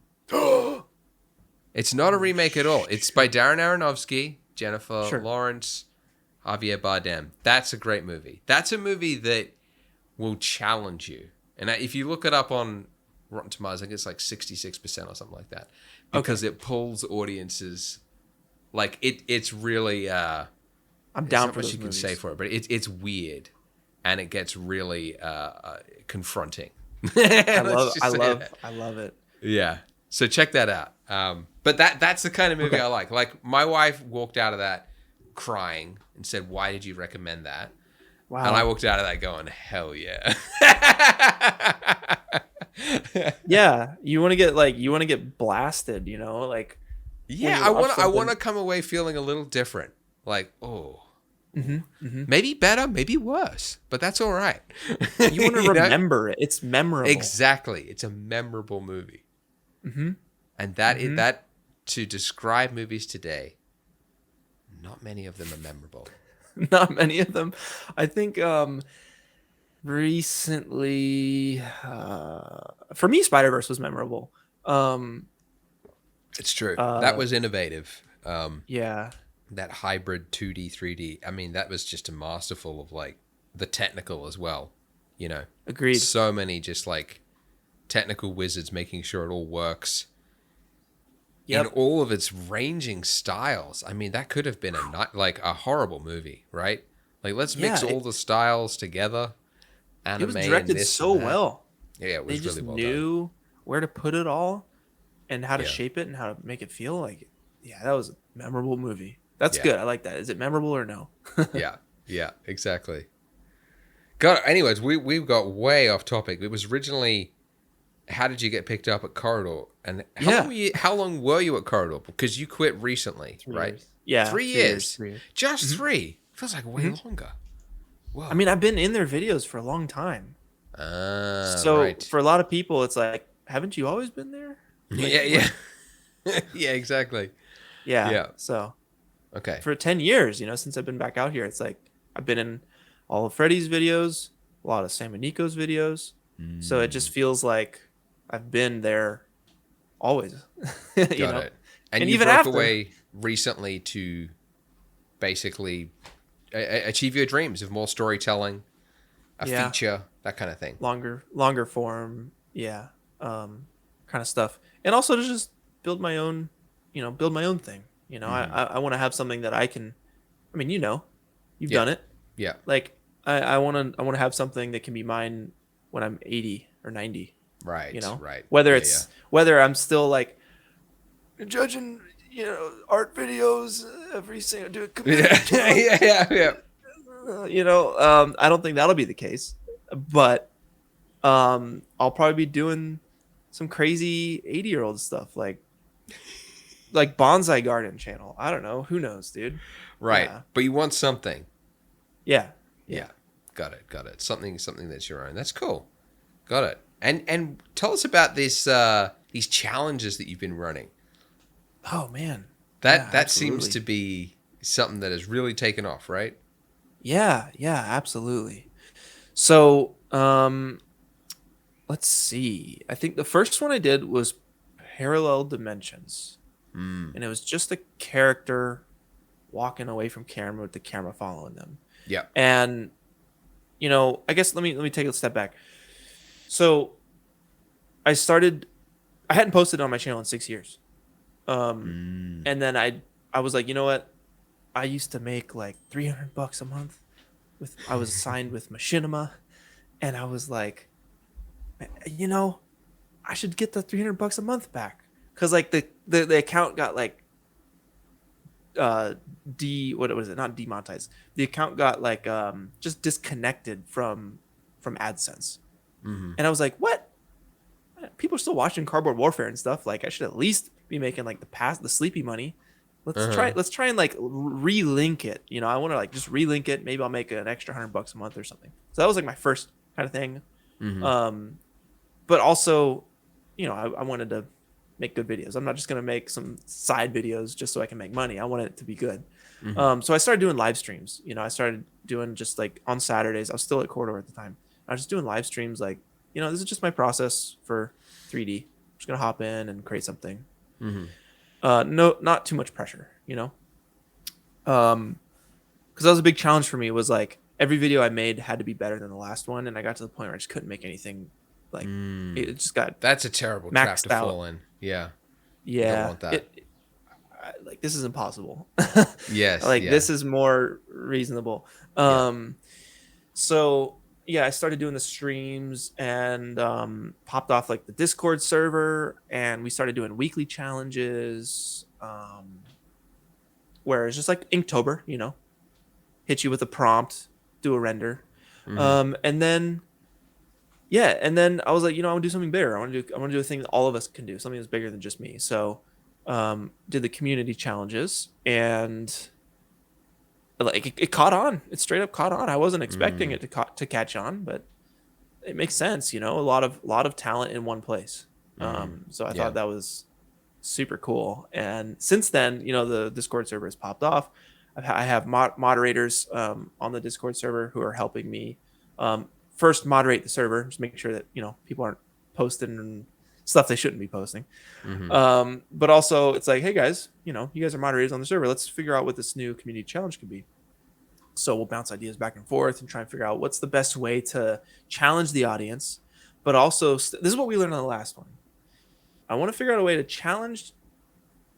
It's not a remake at all. It's by Darren Aronofsky, Jennifer Sure. Lawrence, Javier Bardem. That's a great movie. That's a movie that will challenge you. And if you look it up on Rotten Tomatoes, I think it's like 66% or something like that. Because it pulls audiences. Like, it's really... I'm there's down not for much those you movies. can say for it, but it's weird. And it gets really confronting. I Let's just say that. love it. Yeah. So check that out. But that's the kind of movie I like. Like, my wife walked out of that crying and said, "Why did you recommend that?" Wow. And I walked out of that going, "Hell yeah." Yeah, you want to get blasted, you know, like Yeah, you I watch want to something- come away feeling a little different. Like, maybe better, maybe worse, but that's all right. you want to know? remember it. It's memorable. Exactly. It's a memorable movie. And that to describe movies today, not many of them are memorable. Not many of them. I think recently for me Spider-Verse was memorable. It's true. That was innovative. Yeah. That hybrid 2D, 3D. I mean, that was just a masterful of like the technical as well. You know, Agreed. So many just like technical wizards making sure it all works in all of its ranging styles. I mean, that could have been a horrible movie, right? Like, let's mix all the styles together. It was Anime directed and this so and that. well. Yeah, it was They just really well knew where to put it all and how to Yeah. shape it and how to make it feel like it. Yeah, that was a memorable movie. That's Yeah. good. I like that. Is it memorable or no? done. Yeah, exactly. God, anyways, we got way off topic. It was originally, how did you get picked up at Corridor? And how long were you at Corridor? Because you quit recently, 3 right? years. Yeah. 3 years. 3 years. Just 3. Feels like way longer. Whoa. I mean, I've been in their videos for a long time. So right. for a lot of people, it's like, haven't you always been there? Yeah. Yeah, exactly. Yeah. Yeah. So Okay. for 10 years, you know, since I've been back out here, it's like I've been in all of Freddie's videos, a lot of Sam and Nico's videos. So it just feels like I've been there always. you Got know? it. And And you even broke after. away recently to basically achieve your dreams of more storytelling, a Yeah. feature, that kind of thing. Longer form, kind of stuff, and also to just build my own thing. You know, I want to have something that I can. I mean, you know, you've done it. Yeah. Like I want to have something that can be mine when I'm 80 or 90. Right. You know, Right. Whether Yeah, it's whether I'm still like judging, you know, art videos every single do it. Yeah. You know, I don't think that'll be the case, but I'll probably be doing some crazy 80-year-old stuff like bonsai garden channel. I don't know, who knows, dude. Right. Yeah. But you want something. Yeah. Yeah. Got it. Something that's your own. That's cool. Got it. And tell us about this these challenges that you've been running. Oh man. That seems absolutely. to be something that has really taken off, right? Yeah, absolutely. So, let's see. I think the first one I did was Parallel Dimensions. And it was just a character walking away from camera with the camera following them. Yeah. And you know, I guess let me take a step back. So I hadn't posted on my channel in 6 years. And then I was like, you know what? I used to make like $300 a month I was signed with Machinima, and I was like, you know, I should get the $300 a month back. Cause like the account got like what was it? Not demonetized. The account got like just disconnected from AdSense. And I was like, what? People are still watching Cardboard Warfare and stuff. Like, I should at least be making like the sleepy money. Let's try and like relink it. You know, I want to like just relink it. Maybe I'll make an extra $100 a month or something. So that was like my first kind of thing. But also, you know, I wanted to make good videos. I'm not just gonna make some side videos just so I can make money. I want it to be good. So I started doing live streams. You know, I started doing just like on Saturdays. I was still at Corridor at the time. I was just doing live streams. Like, you know, this is just my process for 3D. I'm just gonna hop in and create something. No, not too much pressure, you know. Because that was a big challenge for me. Was like every video I made had to be better than the last one, and I got to the point where I just couldn't make anything. Like it just got That's a terrible trap maxed to out. fall in. Yeah. You Yeah, don't want that. like this is impossible. Yes. Like yeah. this is more reasonable. So yeah, I started doing the streams and popped off like the Discord server, and we started doing weekly challenges. Where it's just like Inktober, you know, hit you with a prompt, do a render, and then I was like, I want to do something bigger. I want to do a thing that all of us can do, something that's bigger than just me. So did the community challenges, and like it caught on. It straight up caught on. I wasn't expecting it to catch on, but it makes sense, a lot of talent in one place. So I thought that was super cool. And since then, the Discord server has popped off. I have moderators on the Discord server who are helping me first moderate the server, just make sure that people aren't posting stuff they shouldn't be posting. But also it's like, hey guys, you guys are moderators on the server. Let's figure out what this new community challenge could be. So we'll bounce ideas back and forth and try and figure out what's the best way to challenge the audience. But also, this is what we learned on the last one. I want to figure out a way to challenge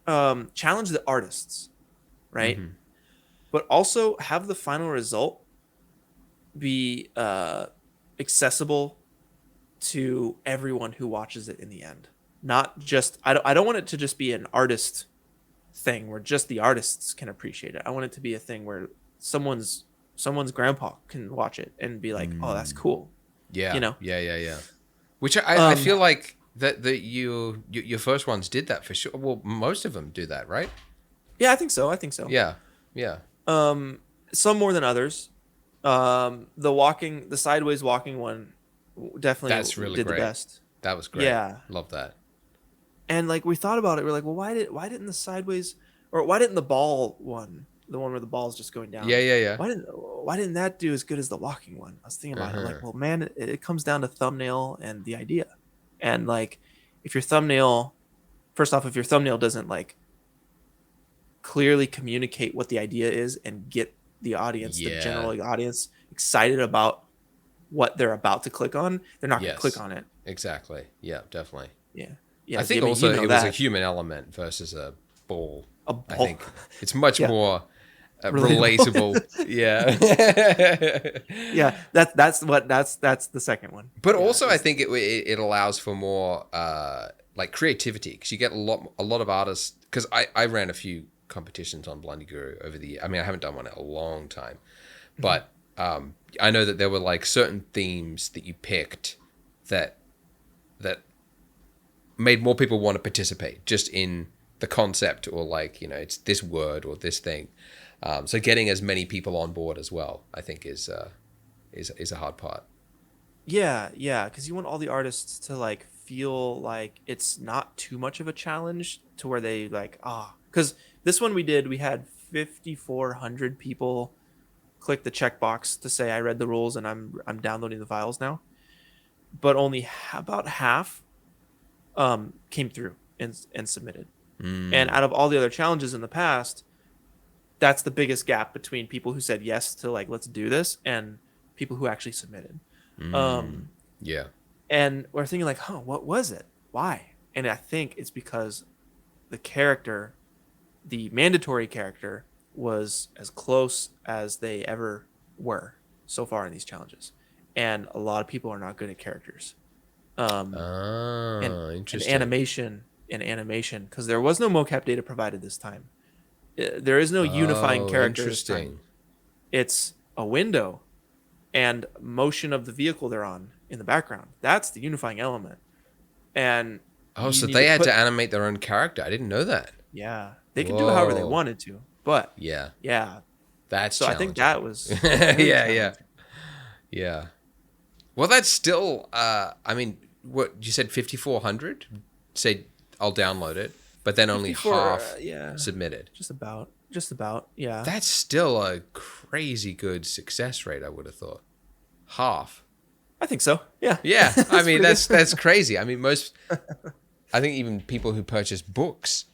the artists, right? But also have the final result be accessible to everyone who watches it in the end. Not just I don't want it to just be an artist thing where just the artists can appreciate it. I want it to be a thing where someone's grandpa can watch it and be like, oh, that's cool. Yeah. Yeah. Which I feel like that your first ones did that for sure. Well, most of them do that, right? Yeah, I think so. Yeah. Some more than others. The sideways walking one definitely did great. The best. That was great. Yeah, love that. And like we thought about it, we're like, well, why didn't the sideways, or why didn't the ball one, the one where the ball's just going down? Yeah. Why didn't that do as good as the walking one? I was thinking about it, like, well, man, it comes down to thumbnail and the idea, and like, if your thumbnail doesn't like clearly communicate what the idea is and get the audience, the general audience, excited about what they're about to click on, they're not going to click on it. Exactly. Yeah, definitely. Yeah. I think also it was a human element versus a ball. I think it's much more relatable. Yeah. That's the second one. But also I think it allows for more like creativity, because you get a lot of artists, because I ran a few competitions on Blondie Guru over the year. I mean, I haven't done one in a long time, but I know that there were like certain themes that you picked that made more people want to participate just in the concept, or like, it's this word or this thing. So getting as many people on board as well, I think is a hard part. Yeah, because you want all the artists to like feel like it's not too much of a challenge, to where they like, because this one we had 5,400 people click the checkbox to say I read the rules and I'm downloading the files now, but only about half came through and submitted. And out of all the other challenges in the past, that's the biggest gap between people who said yes to like, let's do this, and people who actually submitted. Yeah. And we're thinking like, what was it? Why? And I think it's because the mandatory character, was as close as they ever were so far in these challenges. And a lot of people are not good at characters. Interesting. And animation, because there was no mocap data provided this time. There is no unifying character this time. It's a window and motion of the vehicle they're on in the background. That's the unifying element. And so they had to animate their own character. I didn't know that. Yeah, they could do it however they wanted to, but yeah, that's so. I think that was yeah. Well, that's still. I mean, what you said, 5,400. Say I'll download it, but then only half submitted. Just about. Yeah. That's still a crazy good success rate, I would have thought. Half. I think so. Yeah. Yeah. I mean, that's crazy. I mean, I think even people who purchase books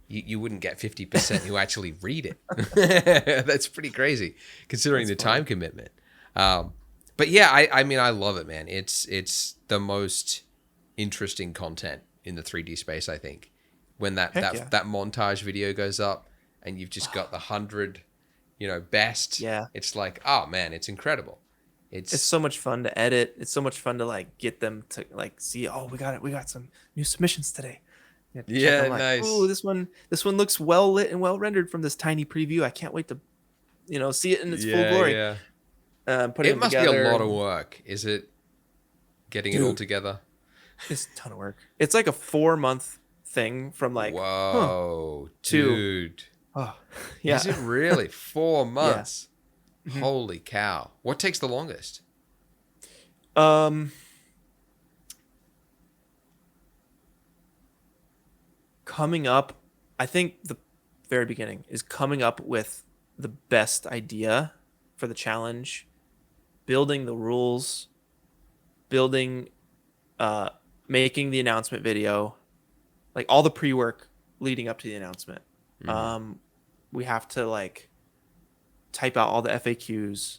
you wouldn't get 50% who actually read it. That's pretty crazy considering the time commitment. But yeah, I mean, I love it, man. It's the most interesting content in the 3D space, I think. When that montage video goes up and you've just got the 100, best. Yeah. It's like, oh man, it's incredible. It's so much fun to edit. It's so much fun to like get them to like see, oh, we got some new submissions today. Yeah, nice. Oh, this one looks well lit and well rendered from this tiny preview. I can't wait to, see it in its full glory. Yeah. It must be a lot of work. Is it getting it all together? It's a ton of work. It's like a 4-month thing from like whoa, to dude. Oh, yeah. Is it really 4 months? Yeah. Mm-hmm. Holy cow! What takes the longest? Coming up, I think the very beginning is coming up with the best idea for the challenge, building the rules, building, making the announcement video, like all the pre-work leading up to the announcement. Mm-hmm. We have to like type out all the FAQs,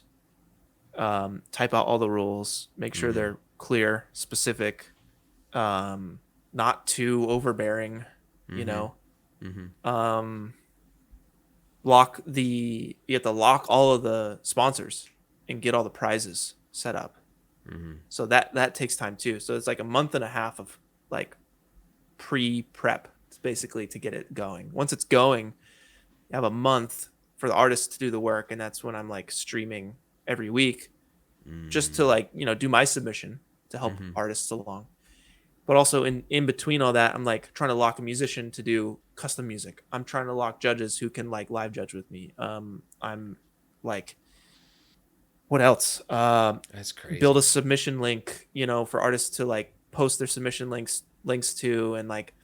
type out all the rules, make sure they're clear, specific, not too overbearing, you know. Mm-hmm. You have to lock all of the sponsors and get all the prizes set up. Mm-hmm. So that takes time too. So it's like a month and a half of like pre-prep basically to get it going. Once it's going, you have a month for the artists to do the work, and that's when I'm like streaming every week just to like, do my submission to help artists along. But also in between all that, I'm like trying to lock a musician to do custom music. I'm trying to lock judges who can like live judge with me. I'm like, what else? That's crazy. Build a submission link, for artists to like post their submission links to, and like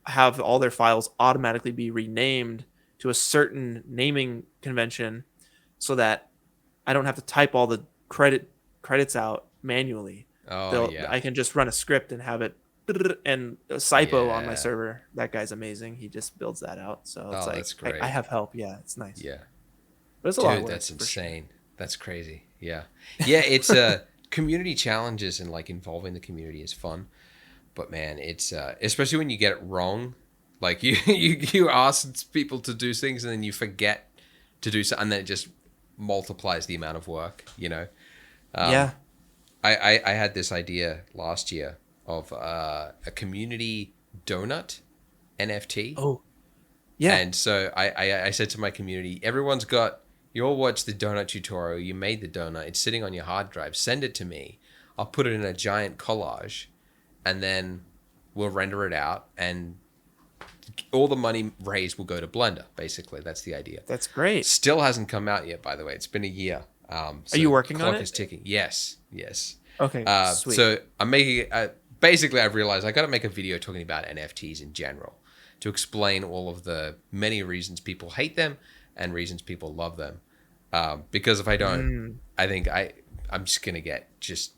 have all their files automatically be renamed to a certain naming convention so that I don't have to type all the credits out manually. I can just run a script and have it, and Sypo on my server. That guy's amazing. He just builds that out. So it's like, that's great. I have help. Yeah, it's nice. Yeah. But it's a lot of work. That's insane. Sure. That's crazy. Yeah. Yeah. It's community challenges and like involving the community is fun, but man, it's especially when you get it wrong. Like you ask people to do things and then you forget to do so, and then it just multiplies the amount of work, Yeah. I had this idea last year of a community donut NFT. Oh, yeah. And so I said to my community, everyone's got, you all watched the donut tutorial, you made the donut, it's sitting on your hard drive, send it to me. I'll put it in a giant collage, and then we'll render it out, and all the money raised will go to Blender, basically. That's the idea. That's great. Still hasn't come out yet, by the way. It's been a year. So are you working on it? Clock is ticking. Yes. Okay, sweet. So I'm making basically I've realized I got to make a video talking about NFTs in general to explain all of the many reasons people hate them and reasons people love them. Because if I don't, I think I'm just going to get just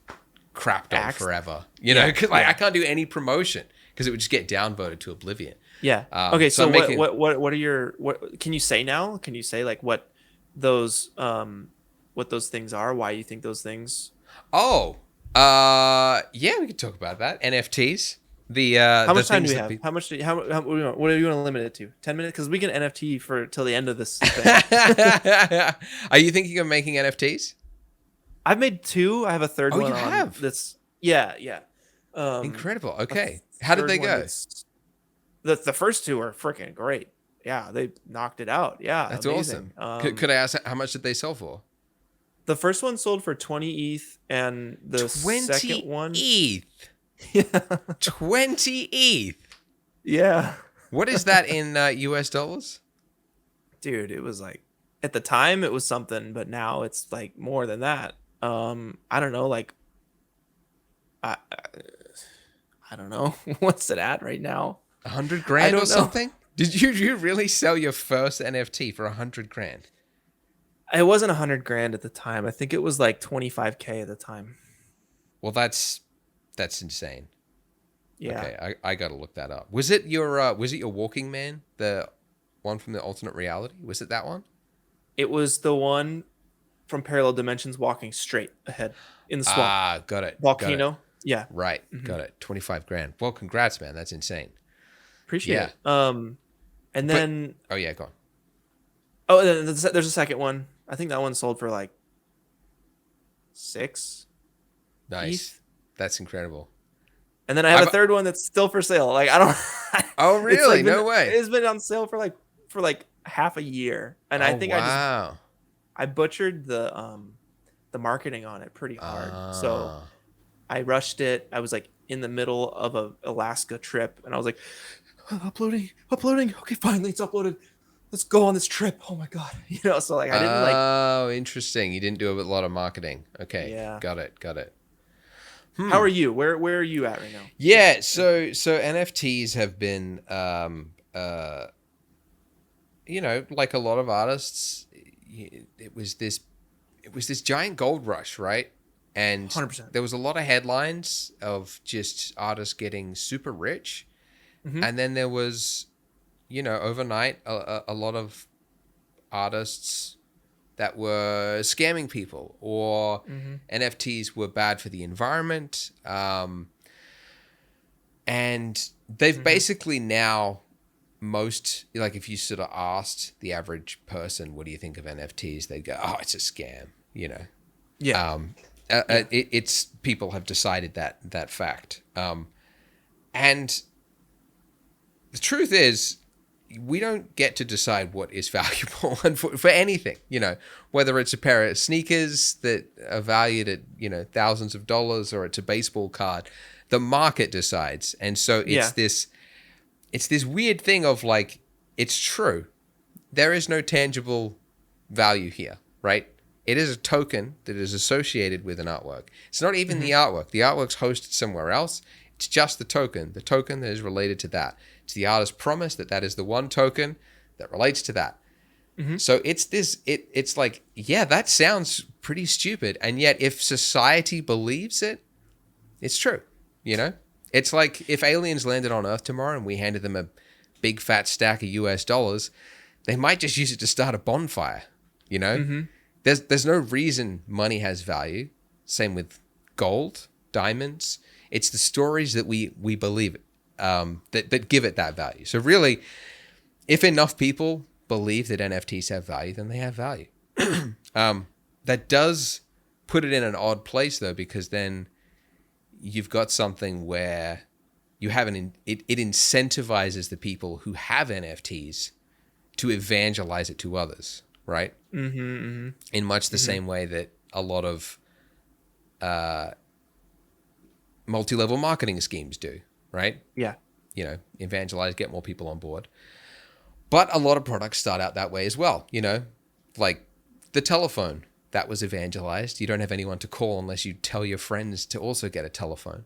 crapped on forever, because I can't do any promotion because it would just get downvoted to oblivion. Yeah. Okay. So what are what can you say now? Can you say like what those things are? Why you think those things? Oh, yeah, we could talk about that. NFTs. How much time do we have? What do you want to limit it to? 10 minutes? Because we can NFT for till the end of this thing. Are you thinking of making NFTs? I've made 2. I have a third one. You have? That's yeah. Incredible. Okay. How did they go? The first 2 are freaking great. Yeah, they knocked it out. Yeah, that's amazing. Awesome. Could I ask how much did they sell for? The first one sold for 20 ETH, and the 20 second one ETH. Yeah. 20 ETH. Yeah. What is that in US dollars? Dude, it was like at the time it was something, but now it's like more than that. I don't know, like I don't know. What's it at right now? 100 grand or something? Did you really sell your first NFT for 100 grand? It wasn't 100 grand at the time. I think it was like 25K at the time. Well, that's insane. Yeah. Okay, I got to look that up. Was it your Walking Man, the one from the alternate reality? Was it that one? It was the one from Parallel Dimensions walking straight ahead in the swamp. Ah, got it. Volcano. Yeah. Right, got it. 25 grand. Well, congrats, man. That's insane. Appreciate Yeah. it. And then Oh yeah, go on. oh, and then there's a second one. I think that one sold for like 6. Nice. ETH. That's incredible. And then I have a third one that's still for sale. Like I don't. Oh really? It's like No way. It's been on sale for like half a year, and I think wow. I butchered the marketing on it pretty hard. So I rushed it. I was like in the middle of a Alaska trip, and I was like, uploading. Okay, finally it's uploaded. Let's go on this trip. Oh my god, So like I didn't like. Oh, interesting. You didn't do a lot of marketing. Okay. Yeah. Got it. How are you? Where are you at right now? Yeah. So NFTs have been, like a lot of artists, it was this giant gold rush, right? And 100%. there was a lot of headlines of just artists getting super rich. Mm-hmm. And then there was, overnight, a lot of artists that were scamming people, or NFTs were bad for the environment. And they've basically now like if you sort of asked the average person, what do you think of NFTs? They'd go, oh, it's a scam, Yeah. It's people have decided that fact. And the truth is, we don't get to decide what is valuable and for anything, whether it's a pair of sneakers that are valued at, thousands of dollars, or it's a baseball card. The market decides. And so it's this weird thing of like, it's true. There is no tangible value here, right? It is a token that is associated with an artwork. It's not even the artwork. The artwork's hosted somewhere else. It's just the token that is related to that. It's the artist's promise that is the one token that relates to that. So it's this, it's like, yeah, that sounds pretty stupid. And yet if society believes it, it's true, It's like if aliens landed on Earth tomorrow and we handed them a big fat stack of US dollars, they might just use it to start a bonfire, There's no reason money has value. Same with gold, diamonds. It's the stories that we believe that give it that value. So really, if enough people believe that NFTs have value, then they have value. That does put it in an odd place, though, because then you've got something where you have it incentivizes the people who have NFTs to evangelize it to others, right? In much the same way that a lot of multi-level marketing schemes do, right? Yeah. Evangelize, get more people on board. But a lot of products start out that way as well, like the telephone that was evangelized. You don't have anyone to call unless you tell your friends to also get a telephone.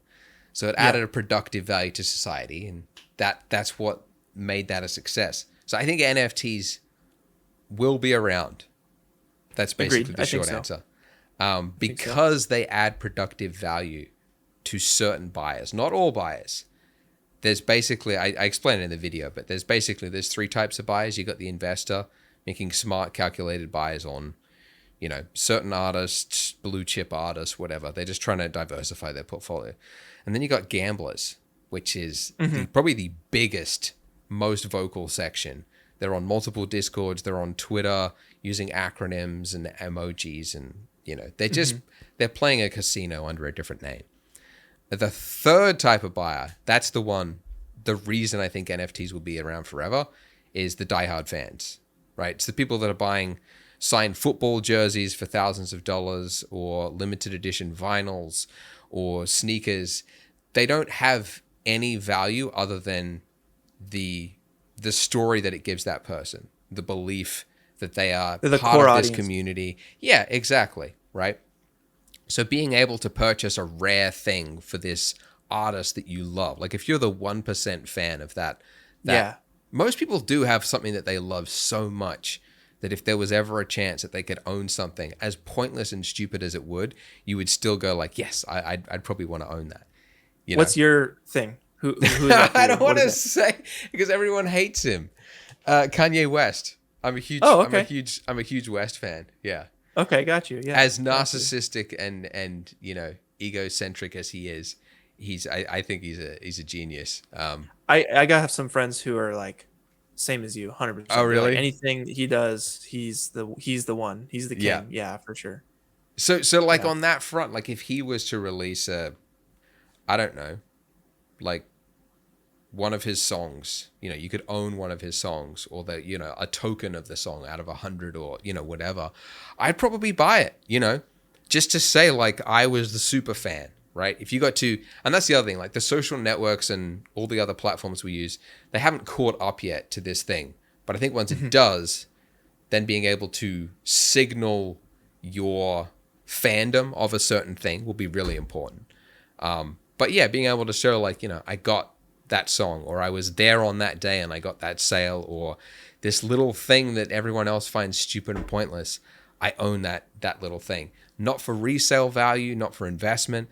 So it added a productive value to society, and that's what made that a success. So I think NFTs will be around. That's basically the short answer. Because they add productive value to certain buyers, not all buyers. There's basically, I explained it in the video, but there's 3 types of buyers. You got the investor making smart, calculated buys on, certain artists, blue chip artists, whatever. They're just trying to diversify their portfolio. And then you got gamblers, which is probably the biggest, most vocal section. They're on multiple Discords. They're on Twitter using acronyms and emojis, and they're playing a casino under a different name. The third type of buyer, that's the reason I think NFTs will be around forever, is the diehard fans, right? It's the people that are buying signed football jerseys for thousands of dollars, or limited edition vinyls or sneakers. They don't have any value other than the story that it gives that person, the belief that they are the part core of this audience. community. Yeah, exactly, right? So being able to purchase a rare thing for this artist that you love, like if you're the 1% fan of that, most people do have something that they love so much that if there was ever a chance that they could own something, as pointless and stupid as it would, you would still go like, yes, I'd probably want to own that. What's your thing? Who is that for I you? don't What want to is that? say because everyone hates him. Kanye West. Oh, okay. I'm a huge West fan. Yeah. Okay, got you. Yeah. As got you. narcissistic and egocentric as he is, I think he's a genius. I got some friends who are like same as you, 100%. Oh, They're like, really? anything he does, he's the one. He's the Yeah. king. Yeah, for sure. So like Yeah. on that front, like if he was to release I don't know, like one of his songs, you could own one of his songs or a token of the song out of 100 or, whatever, I'd probably buy it, just to say like I was the super fan, right? If you got to, and that's the other thing, like the social networks and all the other platforms we use, they haven't caught up yet to this thing. But I think once it does, then being able to signal your fandom of a certain thing will be really important. But yeah, being able to show like, I got that song, or I was there on that day and I got that sale, or this little thing that everyone else finds stupid and pointless, I own that little thing. Not for resale value, not for investment.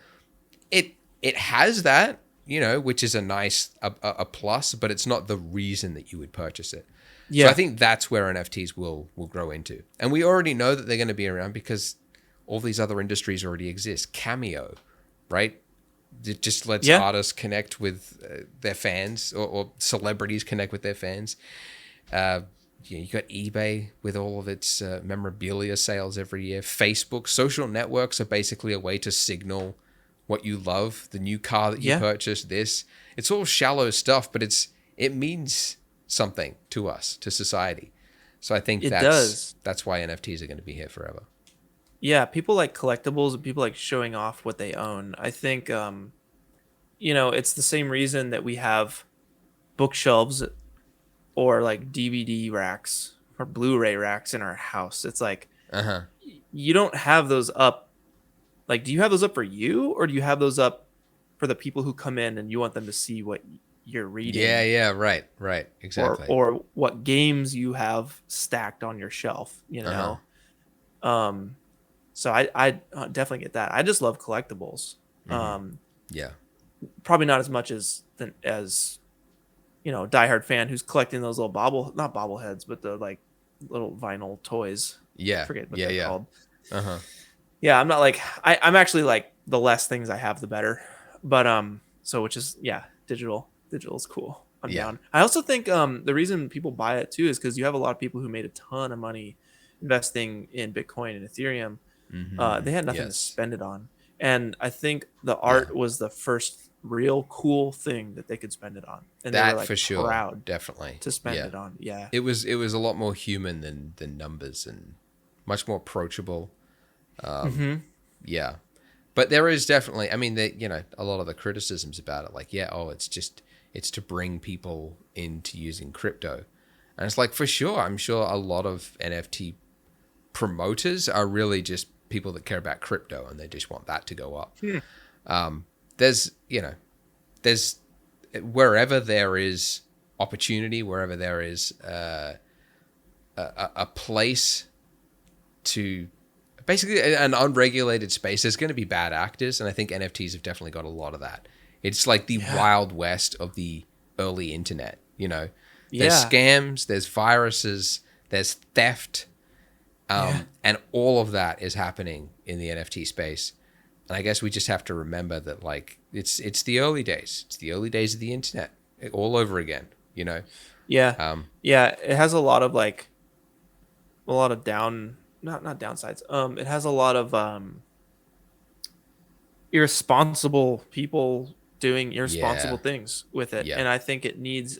It has that, which is a nice a plus, but it's not the reason that you would purchase it. Yeah. So I think that's where NFTs will grow into. And we already know that they're going to be around because all these other industries already exist. Cameo, right? It just lets artists connect with their fans, or celebrities connect with their fans. You got eBay with all of its memorabilia sales every year. Facebook, social networks are basically a way to signal what you love. The new car that you purchased, it's all shallow stuff, but it means something to us, to society. So I think that's why NFTs are going to be here forever. Yeah, people like collectibles and people like showing off what they own. I think, it's the same reason that we have bookshelves or like DVD racks or Blu-ray racks in our house. It's like, you don't have those up. Like, do you have those up for you, or do you have those up for the people who come in and you want them to see what you're reading? Yeah, right, exactly. Or what games you have stacked on your shelf, So I definitely get that. I just love collectibles. Yeah. Probably not as much as diehard fan who's collecting those little not bobbleheads, but the like little vinyl toys. Yeah. I forget what they're called. Yeah, I'm not like I'm actually like the less things I have, the better. But so which is digital. Digital is cool. I'm down. I also think the reason people buy it too is because you have a lot of people who made a ton of money investing in Bitcoin and Ethereum. They had nothing to spend it on, and I think the art was the first real cool thing that they could spend it on, and that they were like for sure, proud definitely to spend it on. Yeah, it was a lot more human than numbers and much more approachable. Yeah, but there is definitely, I mean, a lot of the criticisms about it, like it's to bring people into using crypto, and it's like for sure, I'm sure a lot of NFT promoters are really just people that care about crypto and they just want that to go up. There's wherever there is opportunity, wherever there is a place to basically an unregulated space, there's going to be bad actors, and I think NFTs have definitely got a lot of that. It's like the Wild West of the early internet. There's scams, there's viruses, there's theft. And all of that is happening in the NFT space. And I guess we just have to remember that, like, it's the early days. It's the early days of the internet all over again, Yeah. It has a lot of not downsides. It has a lot of irresponsible people doing irresponsible things with it. And I think it needs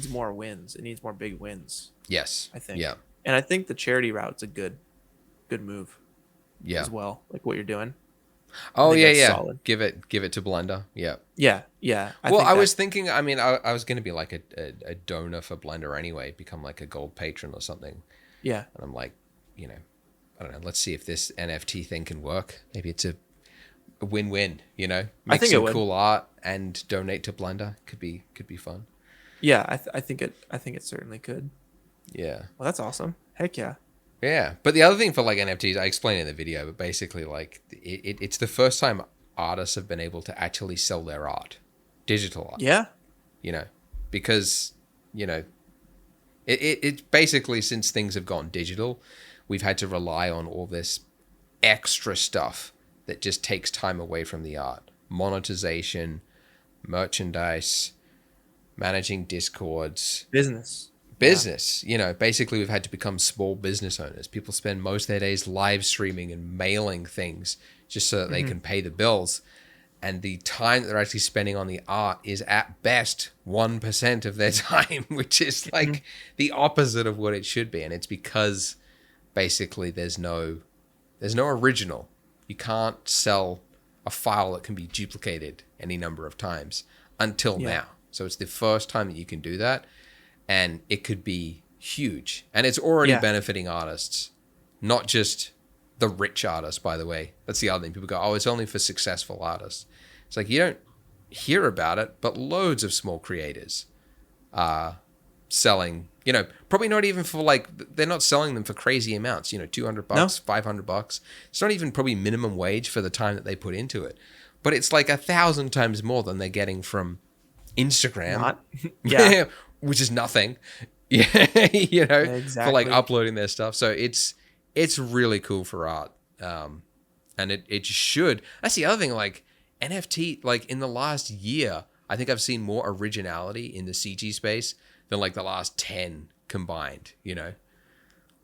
more wins. It needs more big wins. Yes. I think. Yeah. And I think the charity route's a good move. Yeah. As well, like what you're doing. Oh yeah. Solid. Give it to Blender. Yeah. Yeah. I was thinking. I mean, I was going to be like a donor for Blender anyway. Become like a gold patron or something. Yeah. And I'm like, I don't know. Let's see if this NFT thing can work. Maybe it's a win-win. Make some cool art and donate to Blender. Could be fun. Yeah, I think it certainly could. Yeah. Well, that's awesome. Heck yeah. Yeah, but the other thing for like NFTs, I explained in the video, but basically like it's the first time artists have been able to actually sell their art. digital art. Yeah. You know, because, you know, it basically, since things have gone digital, we've had to rely on all this extra stuff that just takes time away from the art. Monetization, merchandise, managing Discords. Business. You know, basically we've had to become small business owners. People spend most of their days live streaming and mailing things just so that they can pay the bills. And the time that they're actually spending on the art is at best 1% of their time, which is like the opposite of what it should be. And it's because basically there's no original. You can't sell a file that can be duplicated any number of times until now. So it's the first time that you can do that. And it could be huge. And it's already benefiting artists, not just the rich artists, by the way. That's the other thing. People go, oh, it's only for successful artists. It's like, you don't hear about it, but loads of small creators are selling, you know, probably not even for like, they're not selling them for crazy amounts, you know, $200, $500. It's not even probably minimum wage for the time that they put into it. But it's like 1,000 times more than they're getting from Instagram. Which is nothing, you know, for like uploading their stuff. So it's really cool for art. And it should. That's the other thing, like NFT, like in the last year, I think I've seen more originality in the CG space than like the last 10 combined, you know,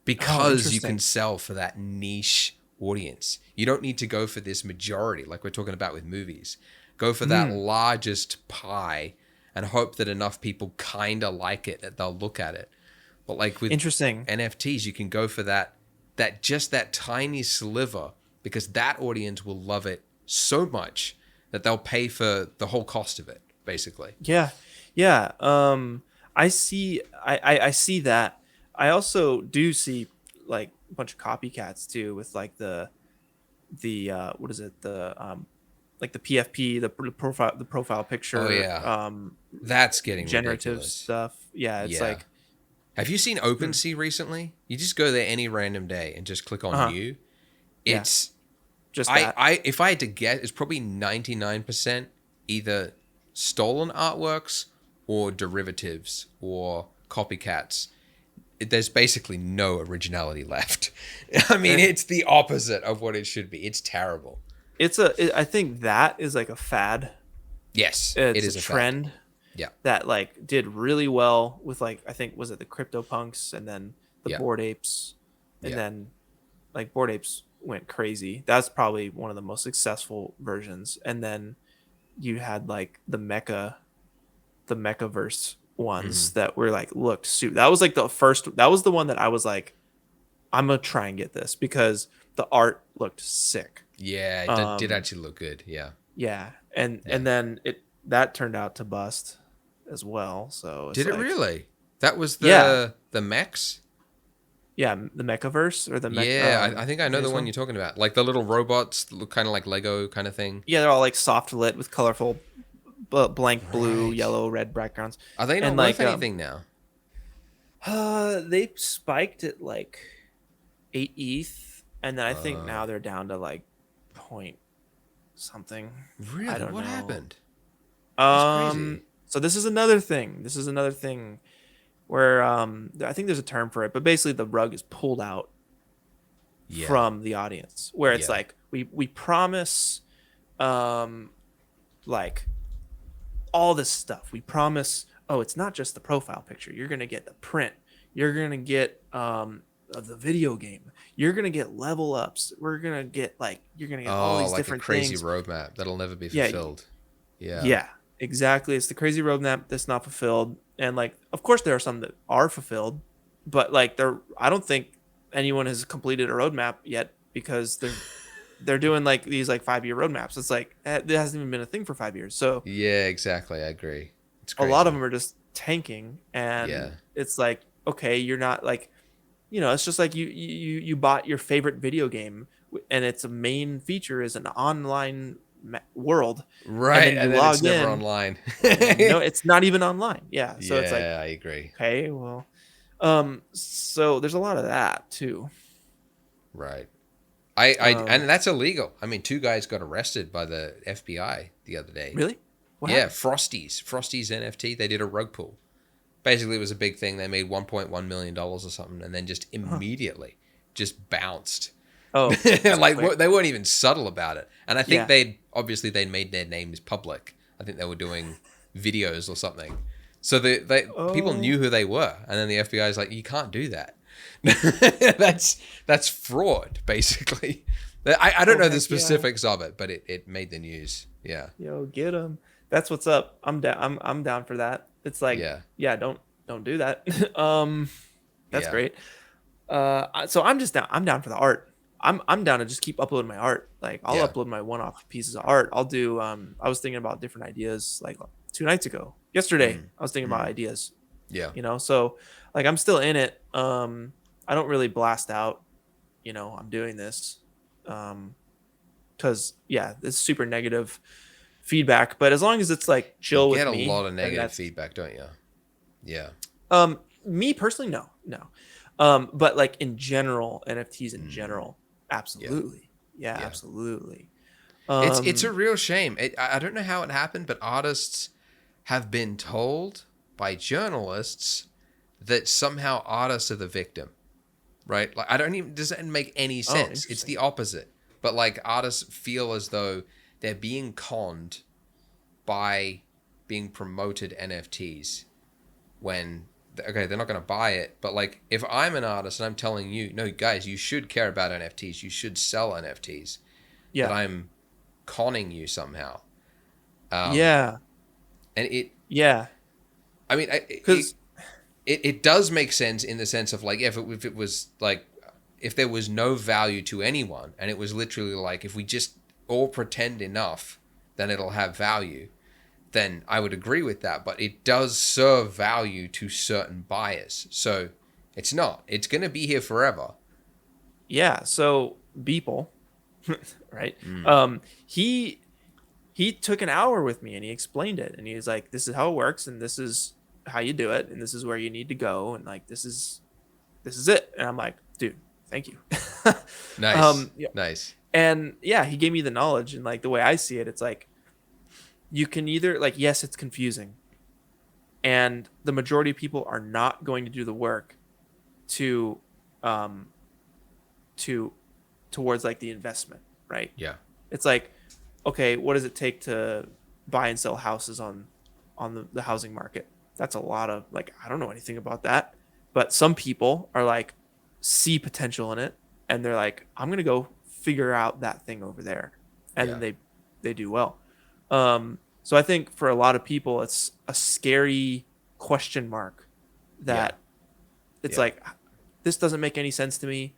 because you can sell for that niche audience. You don't need to go for this majority, like we're talking about with movies. Go for that largest pie and hope that enough people kind of like it that they'll look at it. But like with NFTs, you can go for that tiny sliver, because that audience will love it so much that they'll pay for the whole cost of it, basically. Yeah. I see that. I also do see like a bunch of copycats too, with like the what is it, the like the PFP, the profile picture. Oh yeah. That's getting generative ridiculous stuff. Yeah, it's like. Have you seen OpenSea recently? You just go there any random day and just click on new. It's just that. If I had to guess, it's probably 99% either stolen artworks or derivatives or copycats. There's basically no originality left. I mean, it's the opposite of what it should be. It's terrible. I think that is like a fad. Yes, it is a trend. That like did really well with like, I think, was it the CryptoPunks and then the Bored Apes, and then like Bored Apes went crazy. That's probably one of the most successful versions. And then you had like the Mechaverse ones that were like looked super. That was like the first. That was the one that I was like, I'm gonna try and get this because the art looked sick. Yeah, it did actually look good. Yeah, and then that turned out to bust as well. So did it really? That was the mechs. Yeah, the Mechaverse or the I think I know the one you're talking about. Like the little robots that look kind of like Lego kind of thing. Yeah, they're all like soft lit with colorful blank blue, yellow, red backgrounds. Are they not worth anything now? They spiked at like 8 ETH, and then I think now they're down to like point something. Really? I don't know. What happened? That's crazy. So this is another thing where I think there's a term for it, but basically the rug is pulled out from the audience, where it's like we promise like all this stuff. We promise, it's not just the profile picture. You're gonna get the print. You're gonna get the video game. You're gonna get level ups. We're gonna get all these different crazy things. roadmap that'll never be fulfilled. Yeah, exactly. It's the crazy roadmap that's not fulfilled, and like, of course, there are some that are fulfilled, but like, I don't think anyone has completed a roadmap yet, because they're doing like these like 5-year roadmaps. It's like it hasn't even been a thing for 5 years. So yeah, exactly. I agree. It's a crazy. lot of them are just tanking, and it's like, okay, you're not like, it's just like you bought your favorite video game, and its main feature is an online world, right? And then it's never online. No, it's not even online. So it's like, I agree. Okay, well, so there's a lot of that too. Right. And that's illegal. I mean, 2 guys got arrested by the FBI the other day. Really? Yeah, Frosty's NFT. They did a rug pull. Basically, it was a big thing. They made $1.1 million or something, and then just immediately just bounced. Oh, like they weren't even subtle about it. And I think Yeah. they'd made their names public. I think they were doing videos or something. So people knew who they were, and then the FBI is like, you can't do that. that's fraud, basically. I don't know the specifics of it, but it made the news. Yeah. Yo, get him. That's what's up. I'm down. I'm down for that. It's like, yeah, don't do that. That's great. So I'm just down. I'm down for the art. I'm down to just keep uploading my art. Like I'll upload my one-off pieces of art. I'll do. I was thinking about different ideas like 2 nights ago. Yesterday, I was thinking about ideas. Yeah. So like I'm still in it. I don't really blast out. I'm doing this. Because it's super negative feedback. But as long as it's like chill with me, you get a lot of negative feedback, don't you? Yeah. Me personally, no. But like in general, NFTs in general, absolutely. Yeah, absolutely. It's a real shame. I don't know how it happened, but artists have been told by journalists that somehow artists are the victim, right? Like does that make any sense? It's the opposite. But like artists feel as though they're being conned by being promoted NFTs when they're not going to buy it. But like if I'm an artist and I'm telling you, no, guys, you should care about NFTs. You should sell NFTs. Yeah. But I'm conning you somehow. And I mean, because it does make sense in the sense of like, if it was like, if there was no value to anyone and it was literally like, if we just all pretend enough, then it'll have value, then I would agree with that. But it does serve value to certain buyers. So it's going to be here forever. Yeah. So Beeple, right? He took an hour with me and he explained it. And he was like, this is how it works. And this is how you do it. And this is where you need to go. And like, this is it. And I'm like, dude, thank you. Nice. Nice. And yeah, he gave me the knowledge. And like the way I see it, it's like, you can either like, yes, it's confusing. And the majority of people are not going to do the work towards like the investment, right? Yeah. It's like, okay, what does it take to buy and sell houses on the housing market? That's a lot of like, I don't know anything about that. But some people are like, see potential in it. And they're like, I'm going to go figure out that thing over there. And then they do well. So I think for a lot of people, it's a scary question mark that it's like, this doesn't make any sense to me.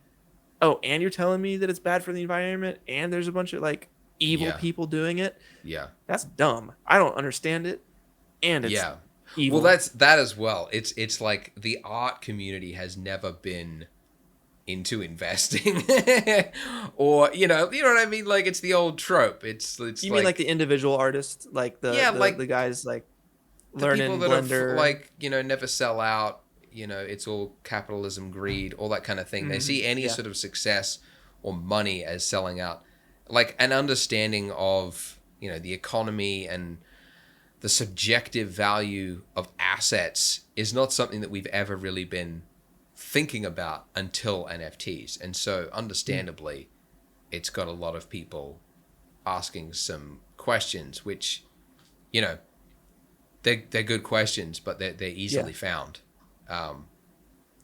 Oh, and you're telling me that it's bad for the environment and there's a bunch of like evil people doing it. Yeah. That's dumb. I don't understand it. And it's evil. Well, that's that as well. It's like the art community has never been into investing or you know what I mean, like it's the old trope. It's you like, mean like the individual artist, like the guys like learning people that Blender, are like never sell out, it's all capitalism, greed, all that kind of thing. They see any sort of success or money as selling out. Like an understanding of the economy and the subjective value of assets is not something that we've ever really been thinking about until NFTs. And so understandably, it's got a lot of people asking some questions, which, they're good questions, but they're easily found. And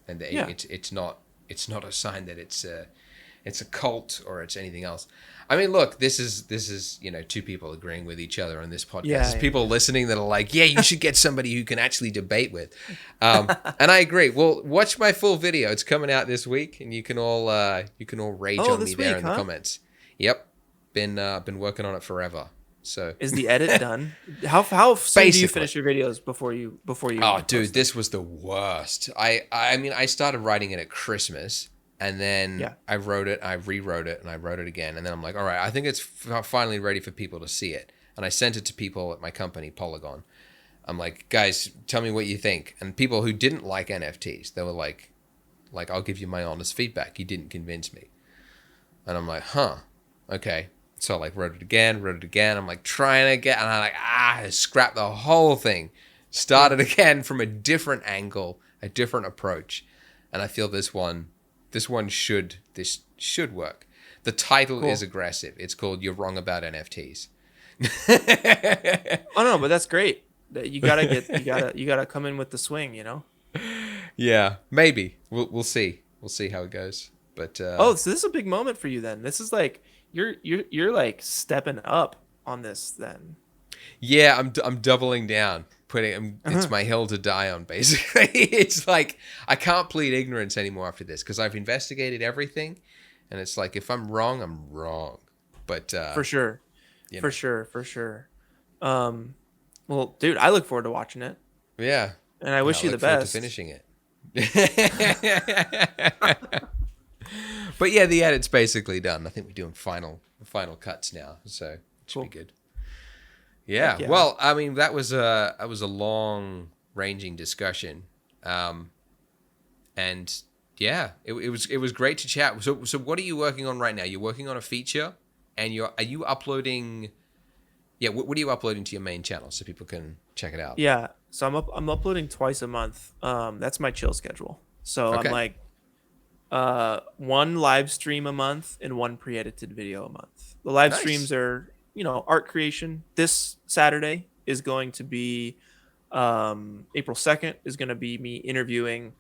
it's not a sign that it's a cult or it's anything else. I mean, look, this is two people agreeing with each other on this podcast. There's people listening that are like, yeah, you should get somebody who can actually debate with. And I agree. Well, watch my full video. It's coming out this week, and you can all rage on me there in the comments. Yep, been working on it forever. So is the edit done? How soon do you finish your videos before you? Oh, dude, this was the worst. I mean, I started writing it at Christmas. And then I wrote it, I rewrote it, and I wrote it again. And then I'm like, all right, I think it's finally ready for people to see it. And I sent it to people at my company, Poliigon. I'm like, guys, tell me what you think. And people who didn't like NFTs, they were like, I'll give you my honest feedback. You didn't convince me. And I'm like, huh, okay. So I like wrote it again. I'm like trying to get, and I like, I scrapped the whole thing. Started again from a different angle, a different approach. And I feel this should work. The title is aggressive. It's called You're Wrong About NFTs. Oh no, but that's great. You gotta come in with the swing, you know? Yeah, maybe. We'll see. We'll see how it goes. But so this is a big moment for you then. This is like you're like stepping up on this then. Yeah, I'm doubling down. It's my hill to die on, basically. It's like I can't plead ignorance anymore after this because I've investigated everything, and it's like if I'm wrong, I'm wrong. But for sure, you know. for sure. Well, dude, I look forward to watching it. Yeah, and I wish you the best. To finishing it. But yeah, the edit's basically done. I think we're doing final cuts now, so it should be good. Yeah. Well, I mean, that was a long ranging discussion, and yeah, it was great to chat. So what are you working on right now? You're working on a feature, and are you uploading? Yeah, what are you uploading to your main channel so people can check it out? Yeah, so I'm uploading twice a month. That's my chill schedule. So I'm like, one live stream a month and one pre-edited video a month. The live streams are, art creation. This Saturday is going to be, April 2nd is going to be me interviewing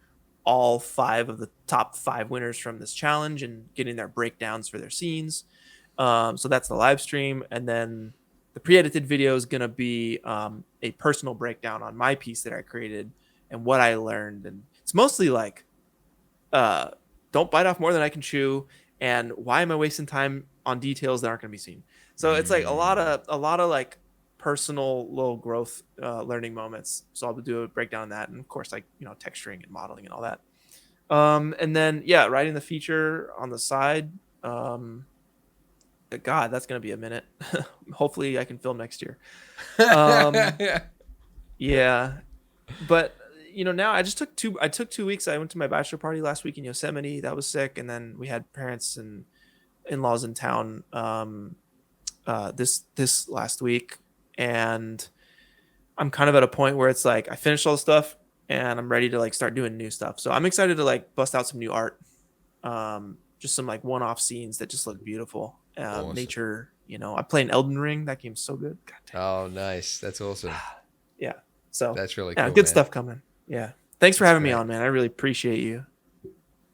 all 5 of the top 5 winners from this challenge and getting their breakdowns for their scenes. So that's the live stream, and then the pre-edited video is going to be a personal breakdown on my piece that I created and what I learned. And it's mostly like, don't bite off more than I can chew, and why am I wasting time on details that aren't going to be seen? So it's like a lot of like personal little growth learning moments. So I'll do a breakdown on that, and of course, like texturing and modeling and all that. And then writing the feature on the side. God, that's gonna be a minute. Hopefully I can film next year. Yeah, but now I took 2 weeks. I went to my bachelor party last week in Yosemite. That was sick. And then we had parents and in-laws in town this last week, and I'm kind of at a point where it's like I finished all the stuff and I'm ready to like start doing new stuff. So I'm excited to like bust out some new art, just some like one-off scenes that just look beautiful. Awesome. Nature, I play an Elden Ring. That game's so good. Oh, nice. That's awesome. Yeah. So that's really cool. Good stuff coming. Yeah. Thanks for having me on, man. I really appreciate you.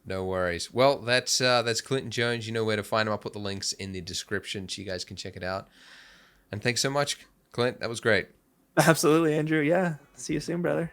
No worries. Well, that's Clint Jones. You know where to find him. I'll put the links in the description so you guys can check it out. And thanks so much, Clint. That was great. Absolutely, Andrew. Yeah. See you soon, brother.